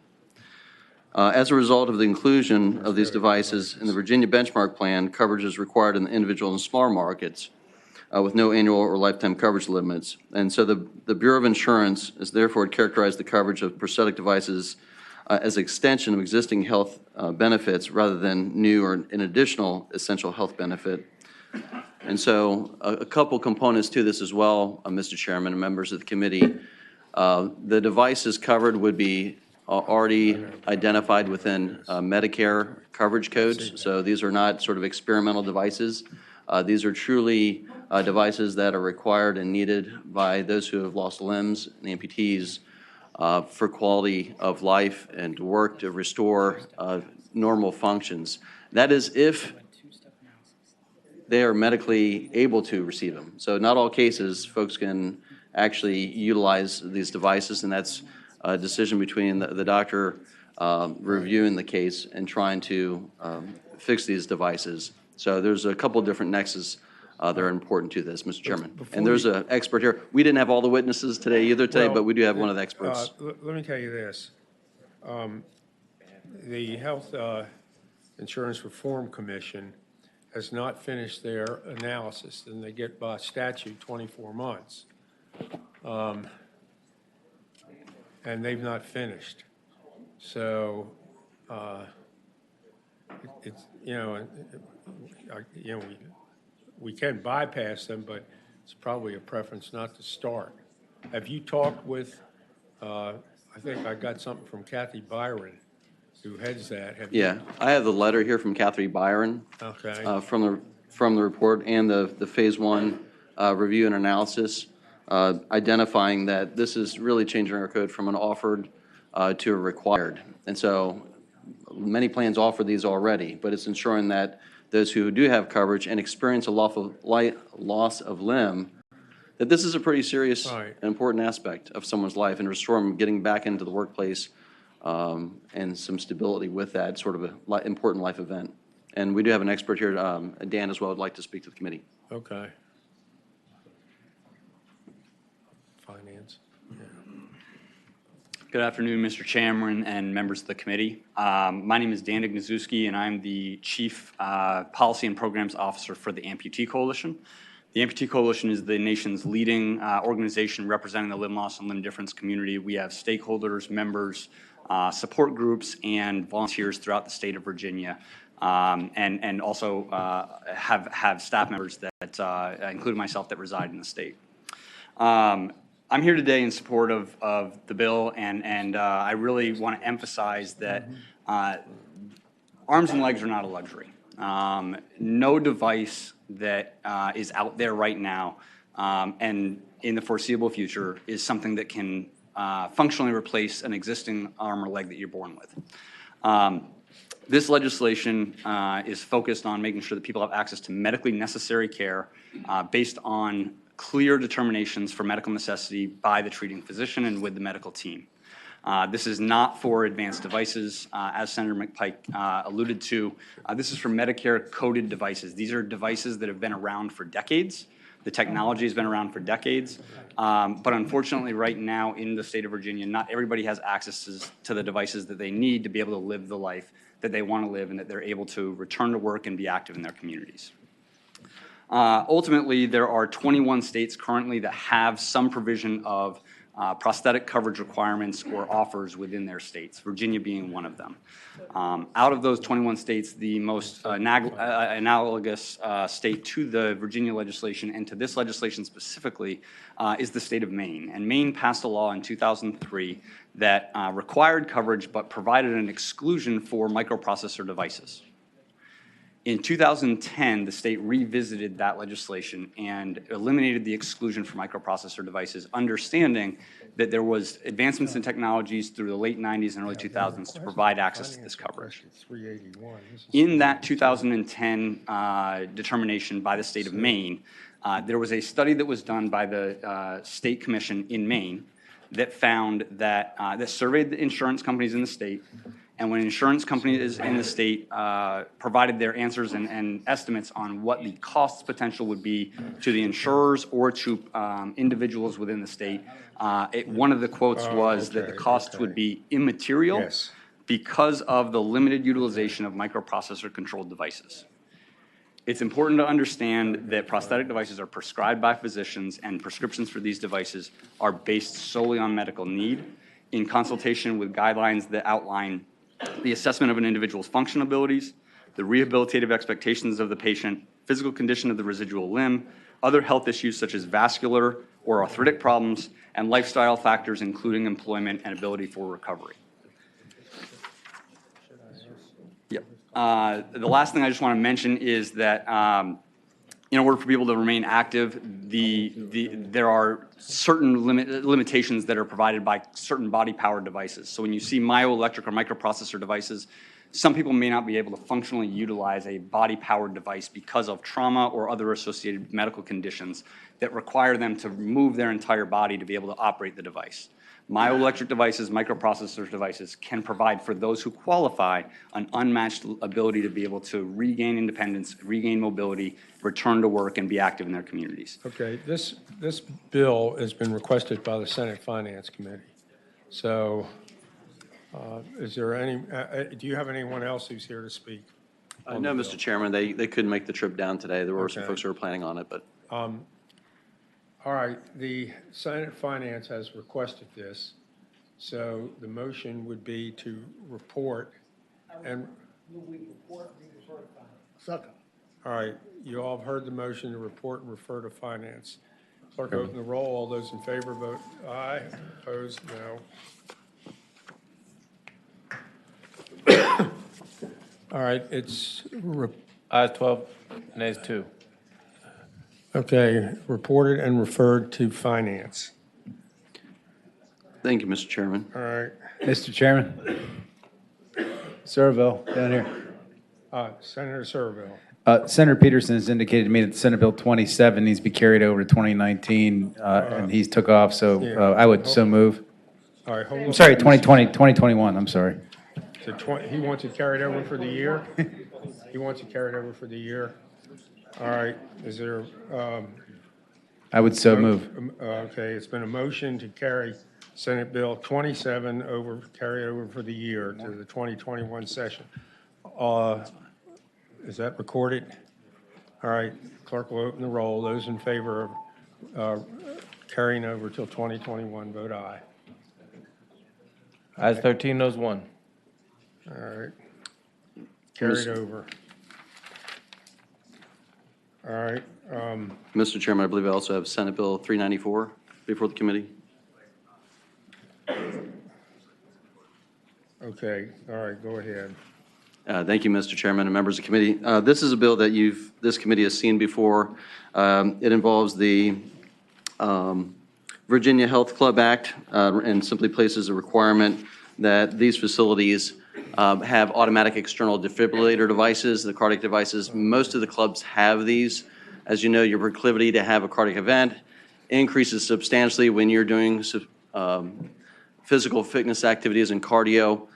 As a result of the inclusion of these devices in the Virginia Benchmark Plan, coverage is required in the individual and smaller markets with no annual or lifetime coverage limits. And so the Bureau of Insurance is therefore characterized the coverage of prosthetic devices as an extension of existing health benefits rather than new or an additional essential health benefit. And so a couple components to this as well, Mr. Chairman and members of the committee. The devices covered would be already identified within Medicare coverage codes. So these are not sort of experimental devices. These are truly devices that are required and needed by those who have lost limbs and amputees for quality of life and to work to restore normal functions. That is if they are medically able to receive them. So not all cases, folks can actually utilize these devices, and that's a decision between the doctor reviewing the case and trying to fix these devices. So there's a couple of different nexus that are important to this, Mr. Chairman. And there's an expert here. We didn't have all the witnesses today, but we do have one of the experts. Let me tell you this. The Health Insurance Reform Commission has not finished their analysis, and they get by statute 24 months. And they've not finished. So, it's, we can bypass them, but it's probably a preference not to start. Have you talked with, I think I got something from Kathy Byron, who heads that. Yeah, I have the letter here from Kathy Byron. Okay. From the report and the phase one review and analysis, identifying that this is really changing our code from an offered to a required. And so many plans offer these already, but it's ensuring that those who do have coverage and experience a loss of limb, that this is a pretty serious and important aspect of someone's life, and restore them getting back into the workplace and some stability with that sort of an important life event. And we do have an expert here, Dan as well, would like to speak to the committee. Okay. Finance. Good afternoon, Mr. Chairman and members of the committee. My name is Dan Ignazuski, and I'm the Chief Policy and Programs Officer for the Amputee Coalition. The Amputee Coalition is the nation's leading organization representing the limb loss and limb difference community. We have stakeholders, members, support groups, and volunteers throughout the state of Virginia, and also have staff members that, including myself, that reside in the state. I'm here today in support of the bill, and I really want to emphasize that arms and legs are not a luxury. No device that is out there right now and in the foreseeable future is something that can functionally replace an existing arm or leg that you're born with. This legislation is focused on making sure that people have access to medically necessary care based on clear determinations for medical necessity by the treating physician and with the medical team. This is not for advanced devices, as Senator McPike alluded to. This is for Medicare-coded devices. These are devices that have been around for decades. The technology has been around for decades. But unfortunately, right now in the state of Virginia, not everybody has access to the devices that they need to be able to live the life that they want to live and that they're able to return to work and be active in their communities. Ultimately, there are 21 states currently that have some provision of prosthetic coverage requirements or offers within their states, Virginia being one of them. Out of those 21 states, the most analogous state to the Virginia legislation and to this legislation specifically is the state of Maine. And Maine passed a law in 2003 that required coverage but provided an exclusion for microprocessor devices. In 2010, the state revisited that legislation and eliminated the exclusion for microprocessor devices, understanding that there was advancements in technologies through the late 90s and early 2000s to provide access to this coverage. In that 2010 determination by the state of Maine, there was a study that was done by the State Commission in Maine that found that, that surveyed the insurance companies in the state. And when insurance companies in the state provided their answers and estimates on what the cost potential would be to the insurers or to individuals within the state, one of the quotes was that the costs would be immaterial because of the limited utilization of microprocessor-controlled devices. It's important to understand that prosthetic devices are prescribed by physicians, and prescriptions for these devices are based solely on medical need in consultation with guidelines that outline the assessment of an individual's functional abilities, the rehabilitative expectations of the patient, physical condition of the residual limb, other health issues such as vascular or arthritic problems, and lifestyle factors including employment and ability for recovery. Yep. The last thing I just want to mention is that in order for people to remain active, there are certain limitations that are provided by certain body-powered devices. So when you see myoelectric or microprocessor devices, some people may not be able to functionally utilize a body-powered device because of trauma or other associated medical conditions that require them to move their entire body to be able to operate the device. Myoelectric devices, microprocessor devices can provide for those who qualify an unmatched ability to be able to regain independence, regain mobility, return to work, and be active in their communities. Okay, this bill has been requested by the Senate Finance Committee. So is there any, do you have anyone else who's here to speak? No, Mr. Chairman, they couldn't make the trip down today. There were some Okay. folks who were planning on it, but. All right, the Senate Finance has requested this, so the motion would be to report and. Second. All right, you all have heard the motion to report and refer to Finance. Clerk, open the roll. All those in favor vote aye. Opposed, no. All right, it's, Ayes 12, nays 2. okay, reported and referred to Finance. Thank you, Mr. Chairman. All right, Mr. Chairman. Surville, down here. Senator Surville. Senator Peterson has indicated to me that Senate Bill 27 needs to be carried over to 2019, and he's took off, so I would so move. All right, hold on. I'm sorry, 2021, I'm sorry. So he wants it carried over for the year? He wants it carried over for the year? All right, is there? I would so move. Okay, it's been a motion to carry Senate Bill 27 over, carry over for the year to the 2021 session. Is that recorded? All right, clerk will open the roll. Those in favor of carrying over till 2021, vote aye. Ayes 13, noes 1. All right, carried over. All right. Mr. Chairman, I believe I also have Senate Bill 394 before the committee. Okay, all right, go ahead. Thank you, Mr. Chairman and members of the committee. This is a bill that this committee has seen before. It involves the Virginia Health Club Act and simply places a requirement that these facilities have automatic external defibrillator devices, the cardiac devices. Most of the clubs have these. As you know, your proclivity to have a cardiac event increases substantially when you're doing physical fitness activities and cardio.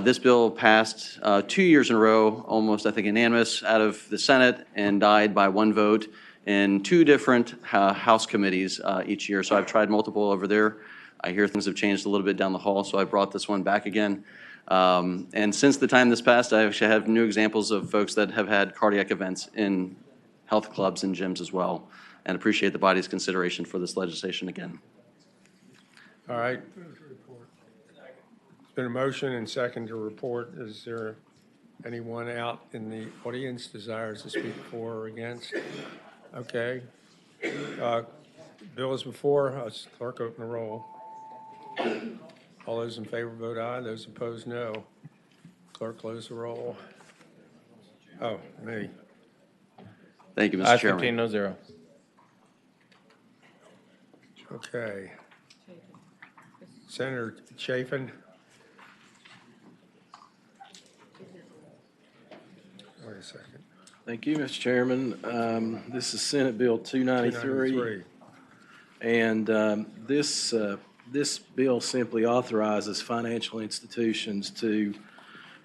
This bill passed 2 years in a row, almost, I think, unanimous out of the Senate and died by one vote in 2 different House committees each year. So I've tried multiple over there. I hear things have changed a little bit down the hall, so I brought this one back again. And since the time this passed, I actually have new examples of folks that have had cardiac events in health clubs and gyms as well, and appreciate the body's consideration for this legislation again. All right. It's been a motion and second to report. Is there anyone out in the audience desires to speak for or against? Okay. Bill is before us. Clerk, open the roll. All those in favor vote aye. Those opposed, no. Clerk, close the roll. Oh, me. Thank you, Mr. Ayes Chairman. 15, no 0. Okay. Senator Chafin. Wait a second. Thank you, Mr. Chairman. This is Senate Bill 293. And this bill simply authorizes financial institutions to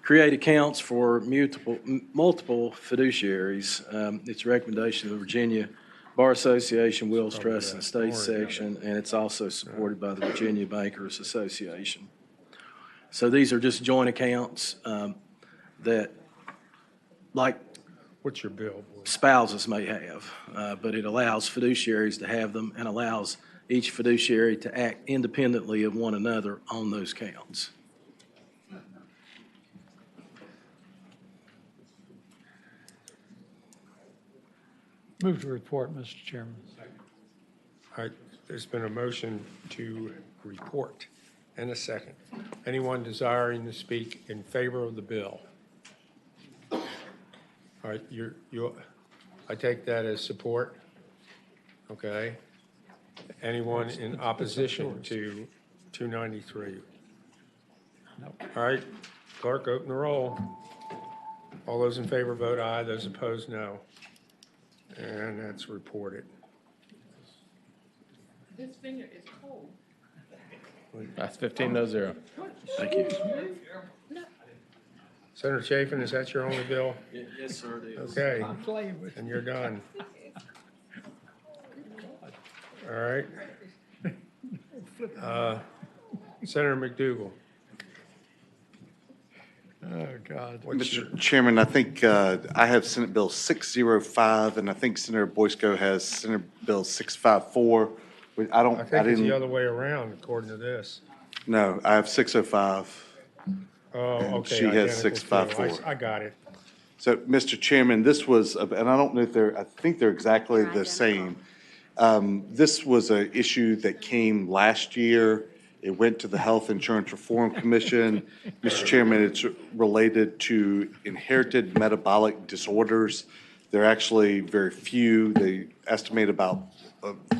create accounts for multiple fiduciaries. It's a recommendation of the Virginia Bar Association, Wills Trust and Estate Section, and it's also supported by the Virginia Bankers Association. So these are just joint accounts that, like, what's your bill? Spouses may have, but it allows fiduciaries to have them and allows each fiduciary to act independently of one another on those accounts. Move to report, Mr. Chairman. All right, there's been a motion to report and a second. Anyone desiring to speak in favor of the bill? All right, I take that as support. Okay. Anyone in opposition to 293? All right, clerk, open the roll. All those in favor vote aye, those opposed, no. And that's reported. This finger is cold. That's 15-0. Thank you. Senator Chafin, is that your only bill? Yes, sir, it is. Okay, and you're done. All right. Senator McDougal. Oh, God. Mr. Chairman, I think I have Senate Bill 605, and I think Senator Boysko has Senate Bill 654. I I think it's the didn't, other way around, according to this. no, I have 605. Oh, And okay. she has identical too. 654. I got it. So, Mr. Chairman, this was, and I don't know if I think they're exactly the same. This was an issue that came last year. It went to the Health Insurance Reform Commission. Mr. Chairman, it's related to inherited metabolic disorders. They're actually very few. They estimate about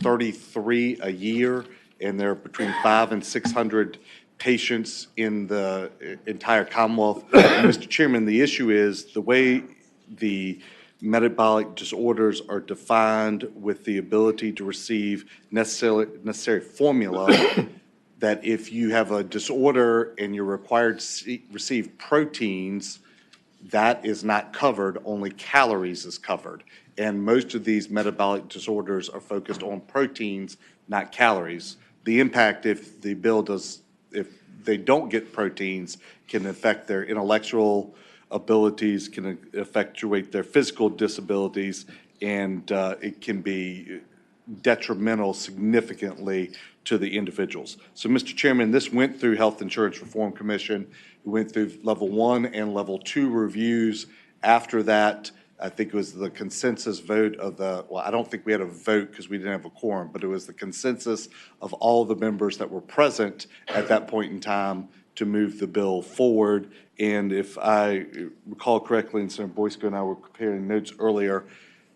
33 a year, and there are between 500 and 600 patients in the entire Commonwealth. And Mr. Chairman, the issue is the way the metabolic disorders are defined with the ability to receive necessary formula, that if you have a disorder and you're required to receive proteins, that is not covered, only calories is covered. And most of these metabolic disorders are focused on proteins, not calories. The impact if the bill does, if they don't get proteins, can affect their intellectual abilities, can effectuate their physical disabilities, and it can be detrimental significantly to the individuals. So, Mr. Chairman, this went through Health Insurance Reform Commission. It went through level 1 and level 2 reviews. After that, I think it was the consensus vote of well, I don't think we had a vote because we didn't have a quorum, but it was the consensus of all the members that were present at that point in time to move the bill forward. And if I recall correctly, and Senator Boysko and I were comparing notes earlier,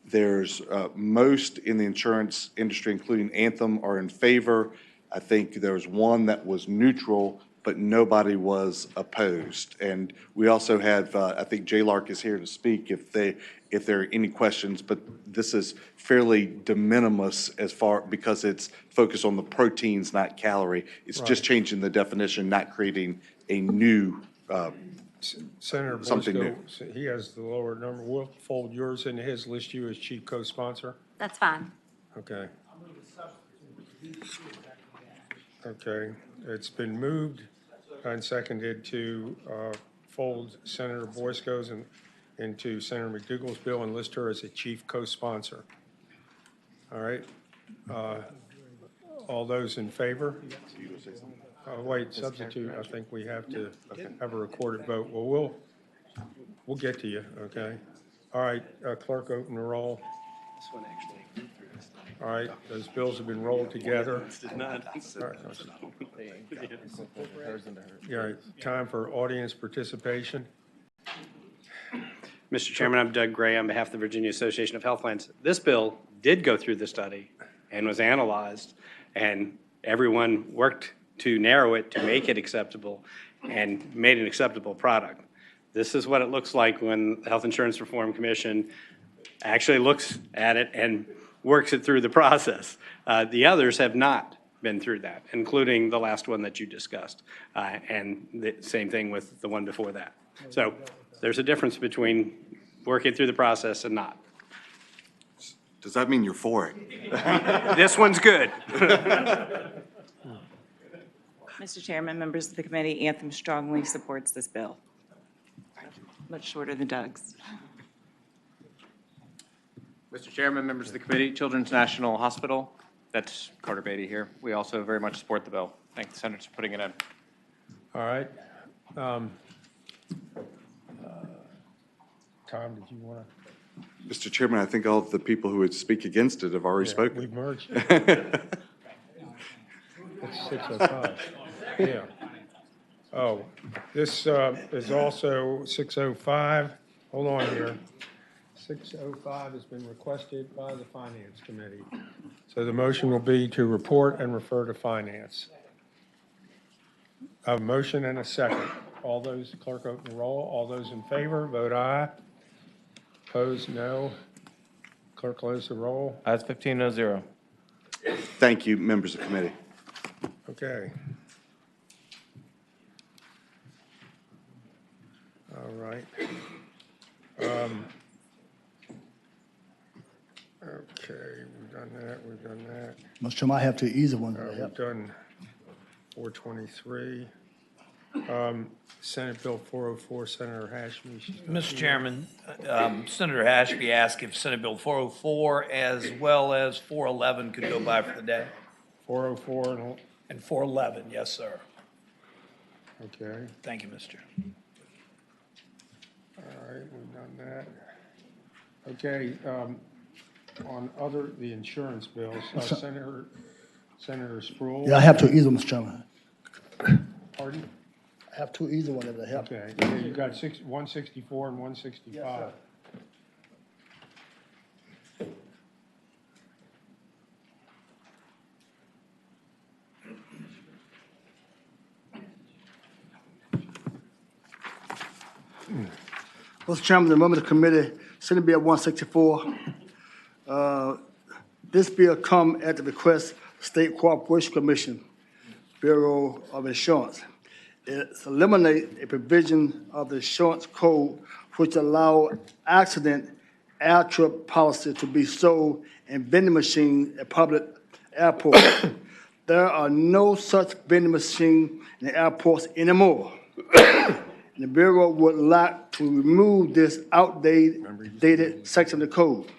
there's most in the insurance industry, including Anthem, are in favor. I think there was one that was neutral, but nobody was opposed. And we also have, I think Jay Lark is here to speak if there are any questions, but this is fairly de minimis as far, because it's focused on the proteins, not calorie. It's just changing the definition, not creating a new, Senator something new. Boysko, he has the lower number. We'll fold yours into his, list you as chief co-sponsor. That's fine. Okay. Okay, it's been moved and seconded to fold Senator Boysko's into Senator McDougal's bill and list her as a chief co-sponsor. All right. All those in favor? Wait, substitute, I think we have to have a recorded vote. Well, we'll get to you, okay? All right, clerk, open the roll. This one actually. All right, those bills have been rolled together. Did not. All right, time for audience participation. Mr. Chairman, I'm Doug Gray on behalf of the Virginia Association of Health Plans. This bill did go through the study and was analyzed, and everyone worked to narrow it to make it acceptable and made an acceptable product. This is what it looks like when the Health Insurance Reform Commission actually looks at it and works it through the process. The others have not been through that, including the last one that you discussed, and the same thing with the one before that. So there's a difference between working through the process and not. Does that mean you're for it? This one's good. Mr. Chairman, members of the committee, Anthem strongly supports this bill. Much shorter than Doug's. Mr. Chairman, members of the committee, Children's National Hospital, that's Carter Beatty here. We also very much support the bill. Thank the senators for putting it in. All right. Tom, did you want to? Mr. Chairman, I think all of the people who would speak against it have already spoken. We've merged. It's 6:05. Yeah. Oh, this is also 6:05. Hold on here. 6:05 has been requested by the Finance Committee. So the motion will be to report and refer to Finance. A motion and a second. All those, clerk open the roll. All those in favor, vote aye. Opposed, no. Clerk close the roll. Ayes 15, no zero. Thank you, members of the committee. Okay. All right. Okay, we've done that. Mr. Chairman, I have two easy ones. We've done 423. Senate Bill 404, Senator Hashmi. Mr. Chairman, Senator Hashby asked if Senate Bill 404 as well as 411 could go by for the day. 404 And 411, yes, sir. Okay. Thank you, Mr. All right, we've done that. Okay, on the insurance bills, Senator Sproul. Yeah, I have two easy ones, Mr. Chairman. Pardon? I have two easy ones that help. Okay, you got 164 and 165. Yes, sir. Mr. Chairman, the members of the committee, Senate Bill 164. This bill come at the request of State Cooperation Commission, Bureau of Insurance. It eliminates a provision of the insurance code which allow accident air trip policy to be sold in vending machines at public airports. There are no such vending machines in the airports anymore. The Bureau would like to remove this outdated section of the code.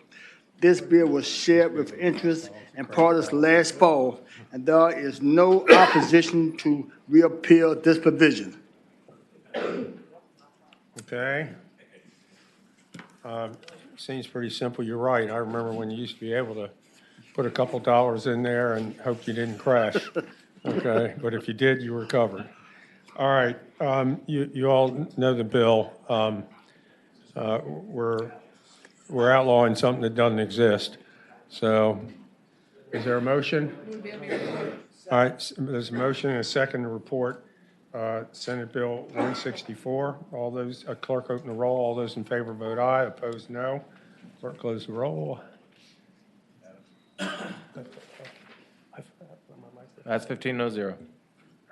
This bill was shared with interest and parties last fall, and there is no opposition to repeal this provision. Okay. Seems pretty simple. You're right. I remember when you used to be able to put a couple dollars in there and hope you didn't crash. Okay, but if you did, you were covered. All right, you all know the bill. We're outlawing something that doesn't exist. So, is there a motion? All right, there's a motion and a second to report Senate Bill 164. All those, clerk open the roll. All those in favor vote aye. Opposed, no. Clerk close the roll. Ayes 15, no zero.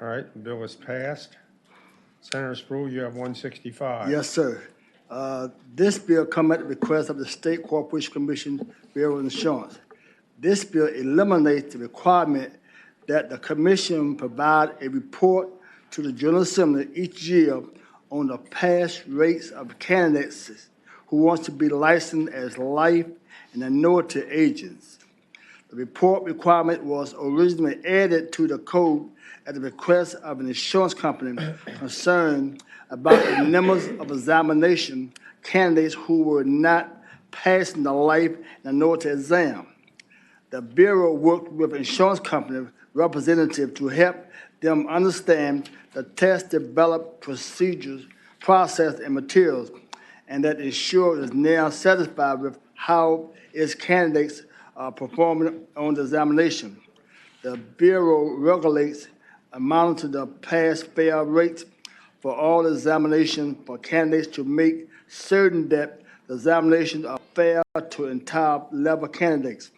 All right, the bill is passed. Senator Sproul, you have 165. Yes, sir. This bill come at the request of the State Cooperation Commission Bureau of Insurance. This bill eliminates the requirement that the commission provide a report to the General Assembly each year on the past rates of candidates who wants to be licensed as life and annuity agents. The report requirement was originally added to the code at the request of an insurance company concerned about the numbers of examination candidates who were not passing the life and annuity exam. The Bureau worked with insurance company representatives to help them understand the test developed procedures, process, and materials, and that the insurer is now satisfied with how its candidates are performing on the examination. The Bureau regulates and monitors the pass-fail rates for all examinations for candidates to make certain that the examinations are fair to entire level candidates.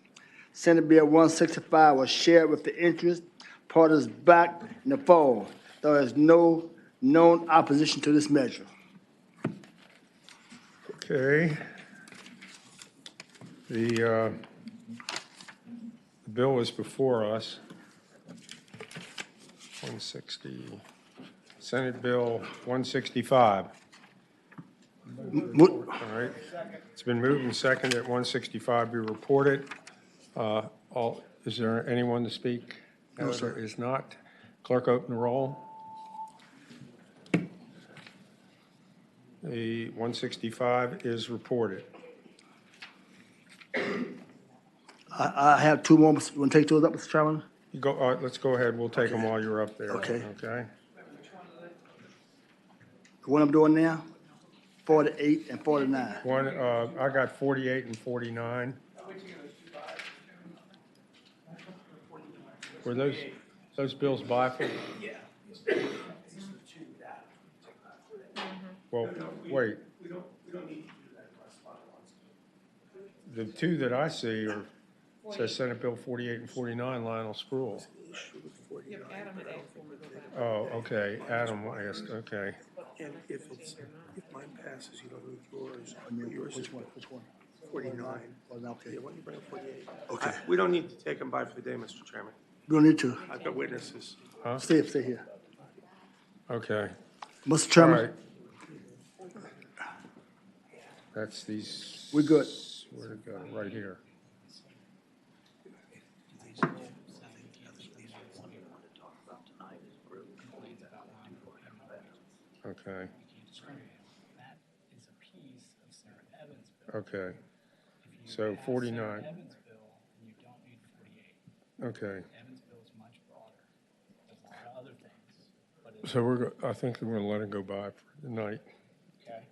Senate Bill 165 was shared with the interest parties back in the fall. There is no known opposition to this measure. Okay. The bill is before us. 160, Senate Bill 165. All right. It's been moved and seconded that 165 be reported. Is there anyone to speak? No, sir. There is not. Clerk, open the roll. The 165 is reported. I have two more. You want to take those up, Mr. Chairman? You go. Let's go ahead. We'll take them while you're up there. Okay. Okay. The one I'm doing now? 48 and 49. I got 48 and 49. Were those bills bifold? Well, wait. The two that I see are, says Senate Bill 48 and 49, Lionel Spruill. Oh, okay, Adam asked, okay. And if mine passes, you don't move yours. Which one? 49. Oh, okay. Yeah, why don't you bring up 48? Okay. We don't need to take them by for the day, Mr. Chairman. We don't need to. I've got witnesses. Huh? Stay here. Okay. Mr. Chairman. All right. That's these. We good. Where to go? Right here. Okay. Okay. So 49. Okay. So I think we're gonna let it go by for tonight. Okay.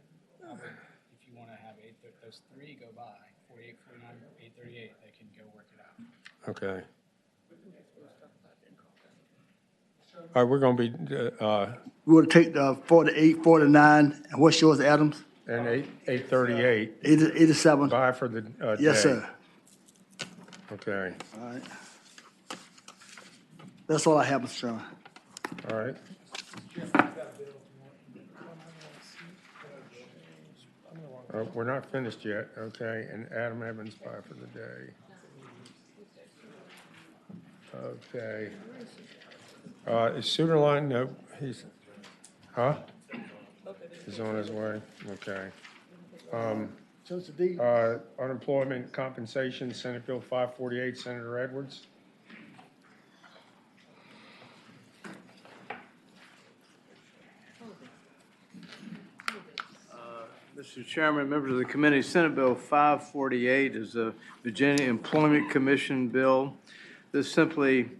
If you want to have those three go by, 48, 49, 838, they can go work it out. Okay. All right, we're gonna be, We want to take the 48, 49, and what's yours, Adams? and 838. 87. Bye for the day. Yes, sir. Okay, All right. That's all I have, Mr. Chairman. all right. We're not finished yet, okay, and Adam Evans, bye for the day. Okay. Is Suderline, no, he's, huh? He's on his way, okay. Unemployment compensation, Senate Bill 548, Senator Edwards. Mr. Chairman, members of the committee, Senate Bill 548 is a Virginia Employment Commission bill. This simply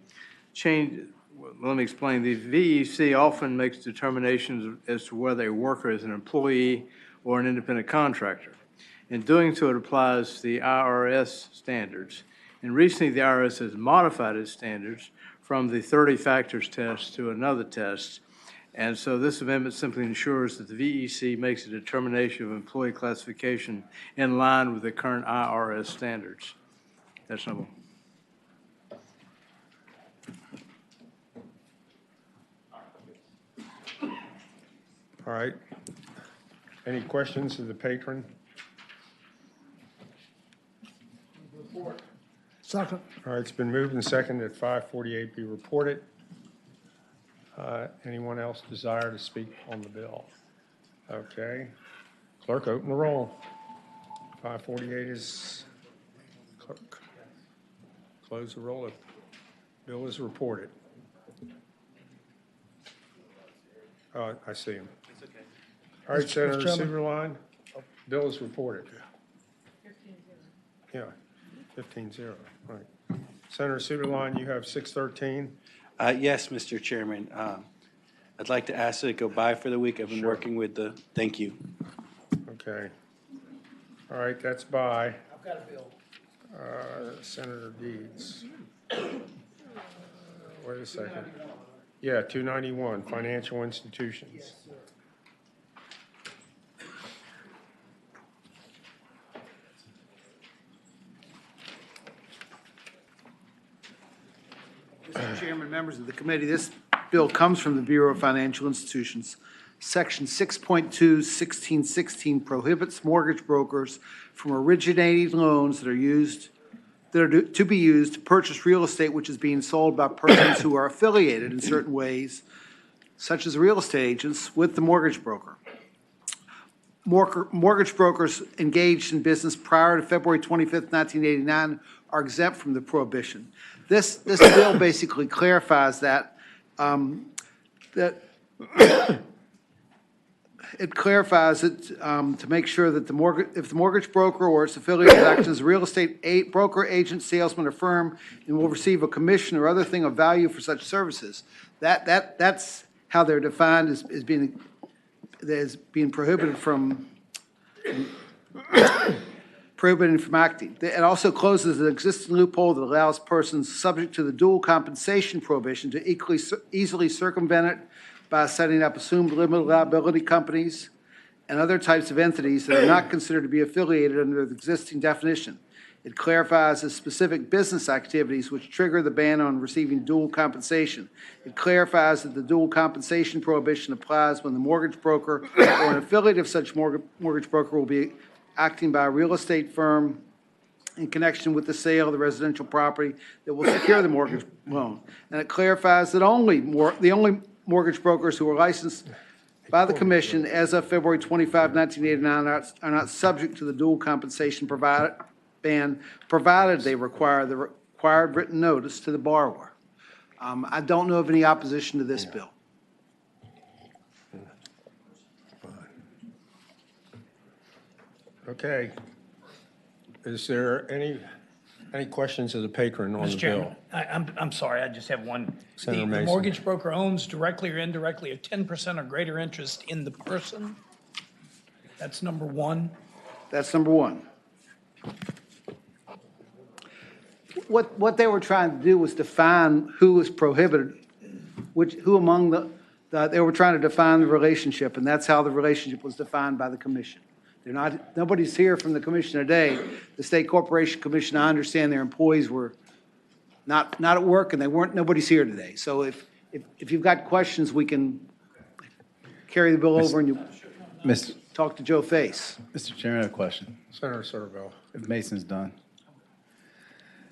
let me explain. The VEC often makes determinations as to whether a worker is an employee or an independent contractor. In doing so, it applies the IRS standards. And recently, the IRS has modified its standards from the 30 factors test to another test. And so this amendment simply ensures that the VEC makes a determination of employee classification in line with the current IRS standards. That's number one. All right. Any questions of the patron? Second. All right, it's been moved and seconded that 548 be reported. Anyone else desire to speak on the bill? Okay. Clerk, open the roll. 548 is clerk. Close the roll. Bill is reported. I see him. All right, Senator Suderline, bill is reported. Yeah, 15-0, right. Senator Suderline, you have 613. Yes, Mr. Chairman. I'd like to ask it to go by for the week. I've been working with thank you. Okay. All right, that's by. I've got a bill. Senator Deeds. Wait a second. Yeah, 291, financial institutions. Mr. Chairman, members of the committee, this bill comes from the Bureau of Financial Institutions. Section 6.2, 1616 prohibits mortgage brokers from originating loans that are to be used to purchase real estate which is being sold by persons who are affiliated in certain ways, such as real estate agents, with the mortgage broker. Mortgage brokers engaged in business prior to February 25th, 1989 are exempt from the prohibition. This bill basically clarifies that, it clarifies it to make sure that if the mortgage broker or its affiliate acts as a real estate broker, agent, salesman, or firm, and will receive a commission or other thing of value for such services. That's how they're defined as being prohibited from prohibiting from acting. It also closes an existing loophole that allows persons subject to the dual compensation prohibition to easily circumvent it by setting up assumed limited liability companies and other types of entities that are not considered to be affiliated under the existing definition. It clarifies the specific business activities which trigger the ban on receiving dual compensation. It clarifies that the dual compensation prohibition applies when the mortgage broker or an affiliate of such mortgage broker will be acting by a real estate firm in connection with the sale of the residential property that will secure the mortgage loan. And it clarifies that the only mortgage brokers who are licensed by the Commission as of February 25, 1989 are not subject to the dual compensation ban, provided they require the required written notice to the borrower. I don't know of any opposition to this bill. Okay. Is there any questions of the patron on Mr. the Chairman, bill? I'm sorry, I just have one. Senator The Mason. mortgage broker owns directly or indirectly a 10% or greater interest in the person. That's number one. That's number one. What they were trying to do was define who was prohibited, who among they were trying to define the relationship, and that's how the relationship was defined by the commission. Nobody's here from the commission today. The State Corporation Commission, I understand their employees were not at work, and nobody's here today. So if you've got questions, we can carry the bill over and you talk to Joe Face. Mr. Chairman, I have a question. Senator Servo. If Mason's done.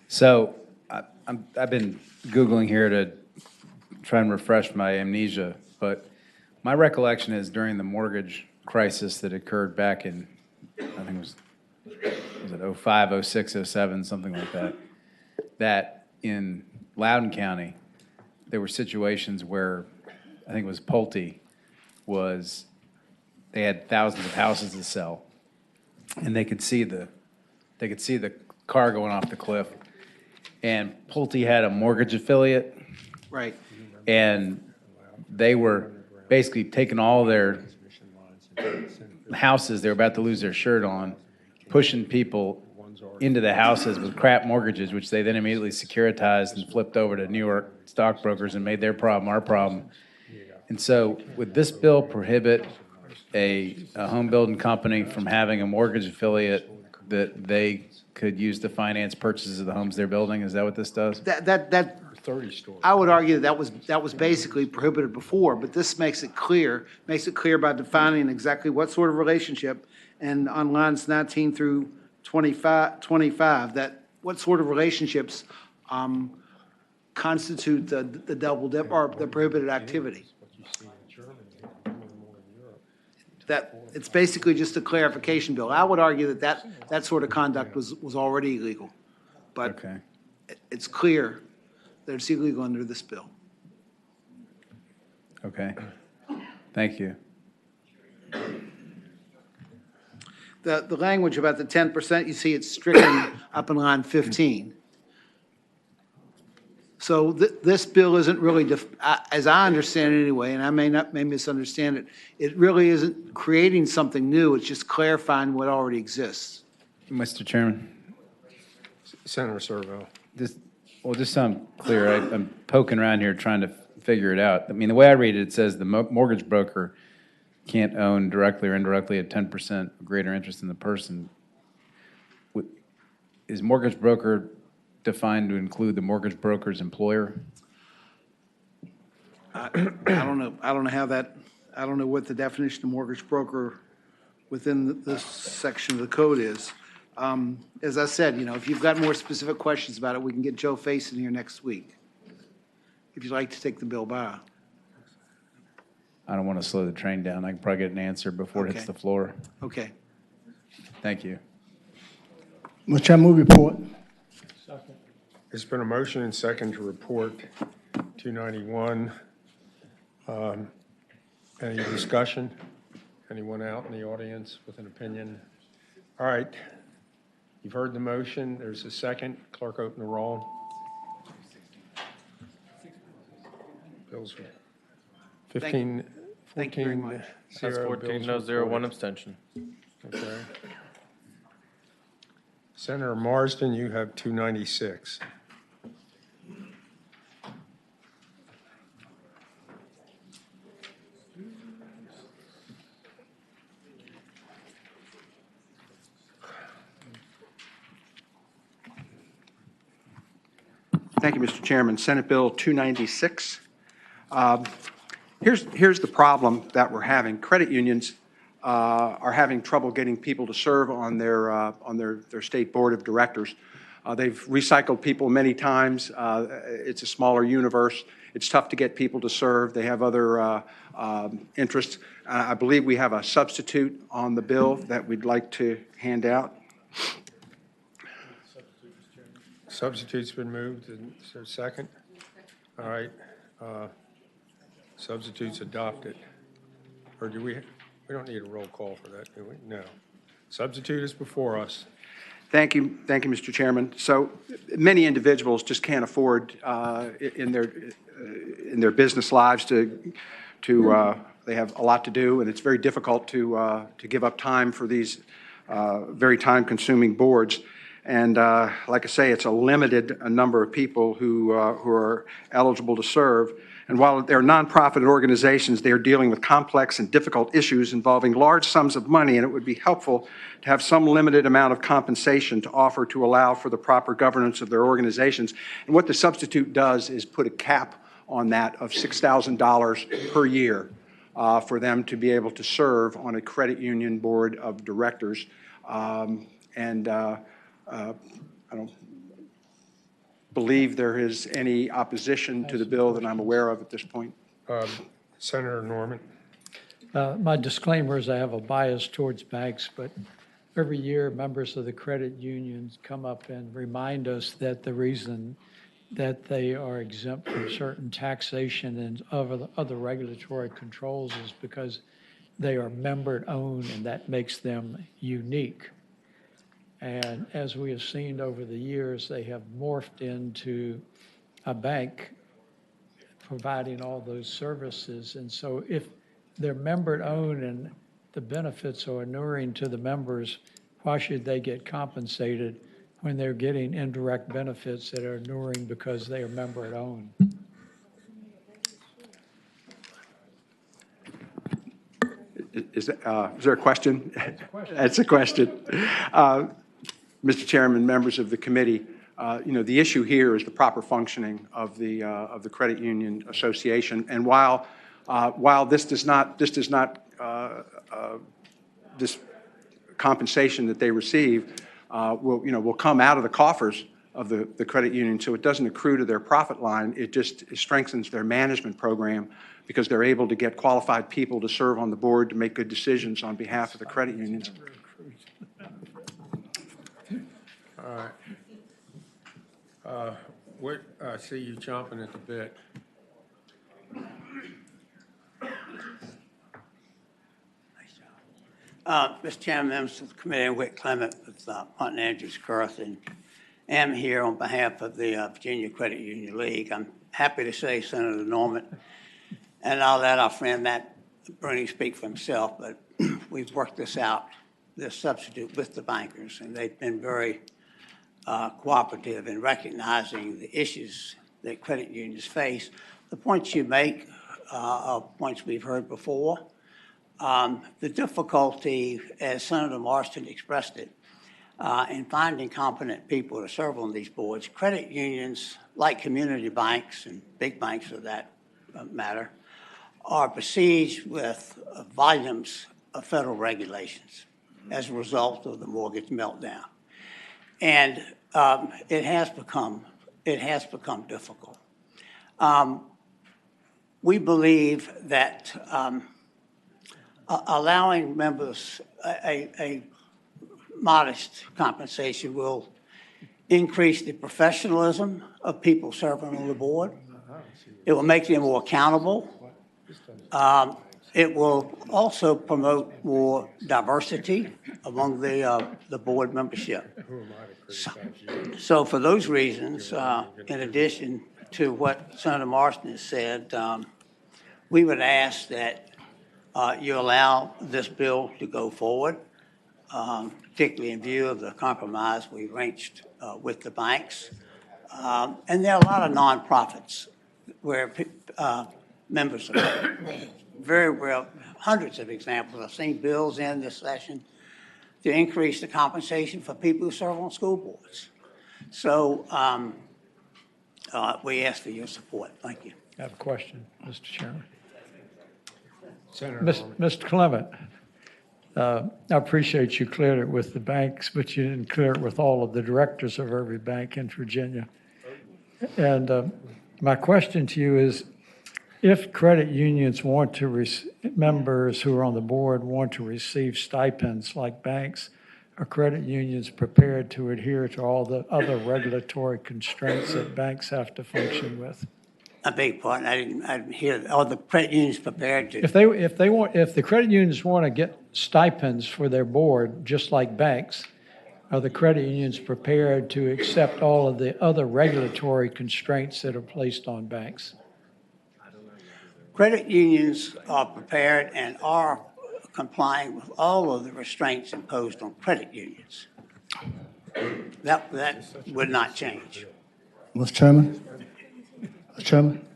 So I've been Googling here to try and refresh my amnesia, but my recollection is during the mortgage crisis that occurred back in, I think was it 05, 06, 07, something like that, that in Loudoun County, there were situations where, I think it was Pulte, they had thousands of houses to sell, and they could see the car going off the cliff. And Pulte had a mortgage affiliate. Right. And they were basically taking all their houses they were about to lose their shirt on, pushing people into the houses with crap mortgages, which they then immediately securitized and flipped over to New York stockbrokers and made their problem our problem. And so would this bill prohibit a home building company from having a mortgage affiliate that they could use to finance purchases of the homes they're building? Is that what this does? That 30 stories. I would argue that was basically prohibited before, but this makes it clear by defining exactly what sort of relationship, and on lines 19 through 25, that what sort of relationships constitute the double dip or the prohibited activity. That it's basically just a clarification bill. I would argue that sort of conduct was already illegal, but Okay. it's clear that it's illegal under this bill. Okay. Thank you. The language about the 10%, you see it's stricken up in line 15. So this bill isn't really, as I understand it anyway, and I may misunderstand it, it really isn't creating something new, it's just clarifying what already exists. Mr. Chairman, Senator Servo. just so I'm clear, I'm poking around here trying to figure it out. I mean, the way I read it, it says the mortgage broker can't own directly or indirectly a 10% greater interest in the person. Is mortgage broker defined to include the mortgage broker's employer? I don't know. I don't know what the definition of mortgage broker within this section of the code is. As I said, if you've got more specific questions about it, we can get Joe Face in here next week, if you'd like to take the bill by. I don't want to slow the train down. I can probably get an answer before it hits the floor. Okay. Thank you. Mr. Chairman, move report. There's been a motion and second to report 291. Any discussion? Anyone out in the audience with an opinion? All right. You've heard the motion. There's a second. Clerk, open the roll. Bills. 15, Thank you very much. 14, That's 14, no, 0, 1 abstention. Okay. Senator Marsden, you have 296. Thank you, Mr. Chairman. Senate Bill 296. Here's the problem that we're having. Credit unions are having trouble getting people to serve on their state board of directors. They've recycled people many times. It's a smaller universe. It's tough to get people to serve. They have other interests. I believe we have a substitute on the bill that we'd like to hand out. Substitute's been moved. Is there a second? All right. Substitute's adopted. Or do we don't need a roll call for that, do we? No. Substitute is before us. Thank you, Mr. Chairman. So many individuals just can't afford in their business lives to they have a lot to do, and it's very difficult to give up time for these very time-consuming boards. And like I say, it's a limited number of people who are eligible to serve. And while they're nonprofit organizations, they are dealing with complex and difficult issues involving large sums of money, and it would be helpful to have some limited amount of compensation to offer to allow for the proper governance of their organizations. And what the substitute does is put a cap on that of $6,000 per year for them to be able to serve on a credit union board of directors. I don't believe there is any opposition to the bill that I'm aware of at this point. Senator Norman. My disclaimer is I have a bias towards banks, but every year members of the credit unions come up and remind us that the reason that they are exempt from certain taxation and other regulatory controls is because they are member-owned, and that makes them unique. And as we have seen over the years, they have morphed into a bank providing all those services. And so if they're member-owned and the benefits are inuring to the members, why should they get compensated when they're getting indirect benefits that are inuring because they are member-owned? Is there a question? That's a question. Mr. Chairman, members of the committee, the issue here is the proper functioning of the Credit Union Association. And while this compensation that they receive will come out of the coffers of the credit union, so it doesn't accrue to their profit line. It strengthens their management program because they're able to get qualified people to serve on the board to make good decisions on behalf of the credit unions. All right. I see you chomping at the bit. Mr. Chairman, members of the committee, I'm Whit Clement with Hunt and Andrews Kurth, and am here on behalf of the Virginia Credit Union League. I'm happy to say Senator Norman, and I'll let our friend Matt Bruni speak for himself, but we've worked this out, this substitute with the bankers, and they've been very cooperative in recognizing the issues that credit unions face. The points you make are points we've heard before. The difficulty, as Senator Marsden expressed it, in finding competent people to serve on these boards, credit unions, like community banks and big banks for that matter, are besieged with volumes of federal regulations as a result of the mortgage meltdown. And it has become difficult. We believe that allowing members a modest compensation will increase the professionalism of people serving on the board. It will make them more accountable. It will also promote more diversity among the board membership. So for those reasons, in addition to what Senator Marsden has said, we would ask that you allow this bill to go forward. particularly in view of the compromise we reached with the banks. And there are a lot of nonprofits where members are very well, hundreds of examples. I've seen bills in this session to increase the compensation for people who serve on school boards. So we ask for your support. Thank you. I have a question, Mr. Chairman. Senator Mr. Clement, I appreciate you cleared it with the banks, but you didn't clear it with all of the directors of every bank in Virginia. And my question to you is, if credit unions want to, members who are on the board want to receive stipends like banks, are credit unions prepared to adhere to all the other regulatory constraints that banks have to function with? I beg your pardon, I didn't hear, are the credit unions prepared to? If the credit unions want to get stipends for their board, just like banks, are the credit unions prepared to accept all of the other regulatory constraints that are placed on banks? Credit unions are prepared and are complying with all of the restraints imposed on credit unions. That would not change. Mr. Chairman? Mr. Chairman?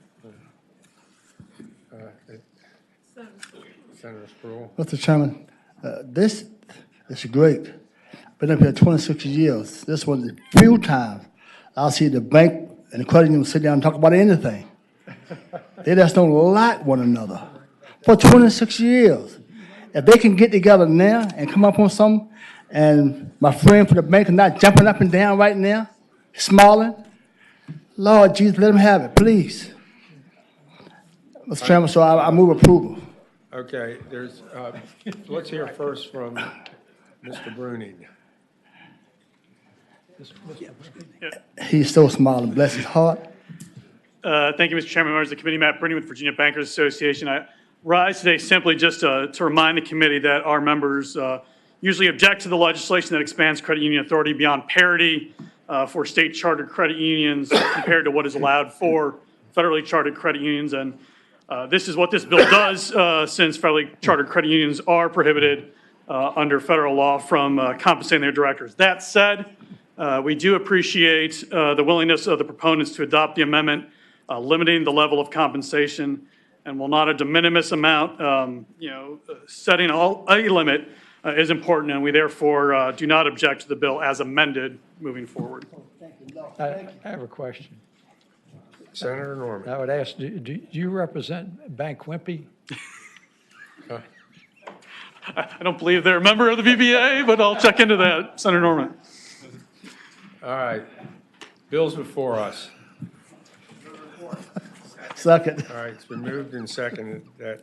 Senator Spruill. Mr. Chairman, this is great. Been up here 26 years. This was the few times I'll see the bank and the credit union sit down and talk about anything. They just don't like one another for 26 years. If they can get together now and come up on something, and my friend from the bank is not jumping up and down right now, smiling, Lord Jesus, let them have it, please. Mr. Chairman, so I move approval. Okay, let's hear first from Mr. Bruning. He's still smiling, bless his heart. Thank you, Mr. Chairman, members of the committee. Matt Bruni with Virginia Bankers Association. I rise today simply just to remind the committee that our members usually object to the legislation that expands credit union authority beyond parity for state chartered credit unions compared to what is allowed for federally chartered credit unions. And this is what this bill does, since federally chartered credit unions are prohibited under federal law from compensating their directors. That said, we do appreciate the willingness of the proponents to adopt the amendment limiting the level of compensation, and while not a de minimis amount, setting a limit is important, and we therefore do not object to the bill as amended moving forward. I have a question. Senator Norman. I would ask, do you represent Bank Wimpy? I don't believe they're a member of the VBA, but I'll check into that, Senator Norman. All right. Bills before us. Second. All right, it's been moved and seconded that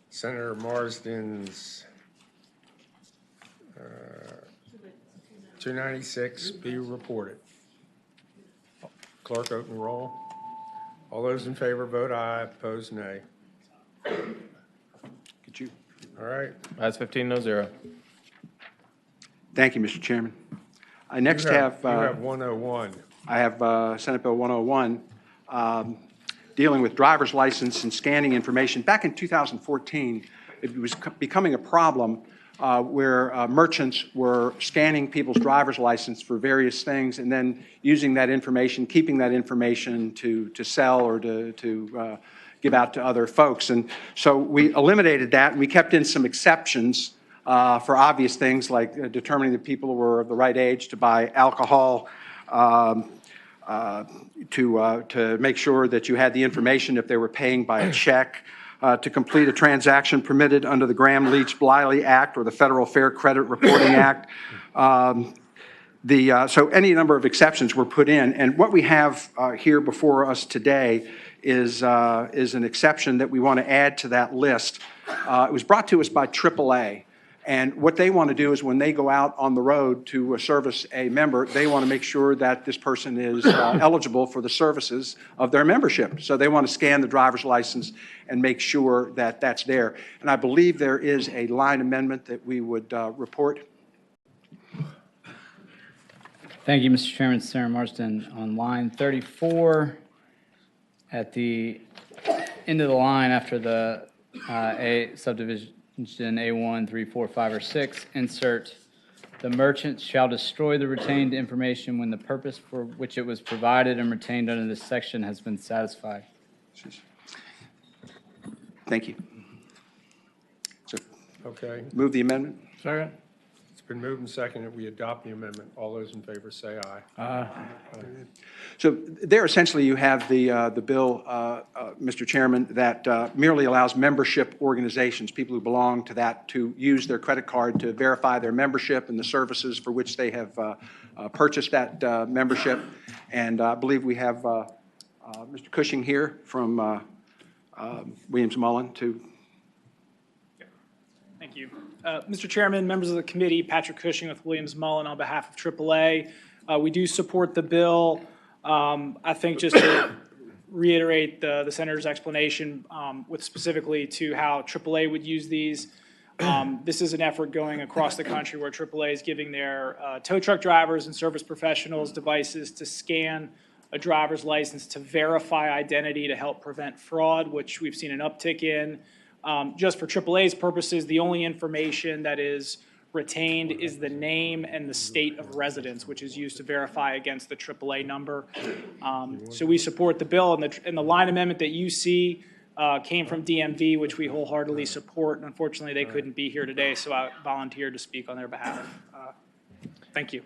Senator Marsden's 296 be reported. Clerk, open roll. All those in favor vote aye, opposed nay. Could you? All right. That's 15-0. Thank you, Mr. Chairman. I next You have. You have 101. I have Senate Bill 101, dealing with driver's license and scanning information. Back in 2014, it was becoming a problem where merchants were scanning people's driver's license for various things and then using that information, keeping that information to sell or to give out to other folks. And so we eliminated that, and we kept in some exceptions for obvious things like determining that people were of the right age to buy alcohol, to make sure that you had the information if they were paying by a check, to complete a transaction permitted under the Graham-Leach-Bliley Act or the Federal Fair Credit Reporting Act. So any number of exceptions were put in. And what we have here before us today is an exception that we want to add to that list. It was brought to us by AAA. And what they want to do is when they go out on the road to service a member, they want to make sure that this person is eligible for the services of their membership. So they want to scan the driver's license and make sure that that's there. And I believe there is a line amendment that we would report. Thank you, Mr. Chairman. Senator Marsden, on line 34, at the end of the line after the A subdivision A1, 3, 4, 5, or 6, insert The merchant shall destroy the retained information when the purpose for which it was provided and retained under this section has been satisfied. Thank you. So Okay. move the amendment. Second. It's been moved and seconded that we adopt the amendment. All those in favor say aye. Aye. So there essentially you have the bill, Mr. Chairman, that merely allows membership organizations, people who belong to that, to use their credit card to verify their membership and the services for which they have purchased that membership. And I believe we have Mr. Cushing here from Williams-Mullen to. Thank you. Mr. Chairman, members of the committee, Patrick Cushing with Williams-Mullen on behalf of AAA. We do support the bill. I think just to reiterate the senator's explanation with specifically to how AAA would use these, this is an effort going across the country where AAA is giving their tow truck drivers and service professionals devices to scan a driver's license to verify identity to help prevent fraud, which we've seen an uptick in. Just for AAA's purposes, the only information that is retained is the name and the state of residence, which is used to verify against the AAA number. So we support the bill, and the line amendment that you see came from DMV, which we wholeheartedly support. And unfortunately, they couldn't be here today, so I volunteered to speak on their behalf. Thank you.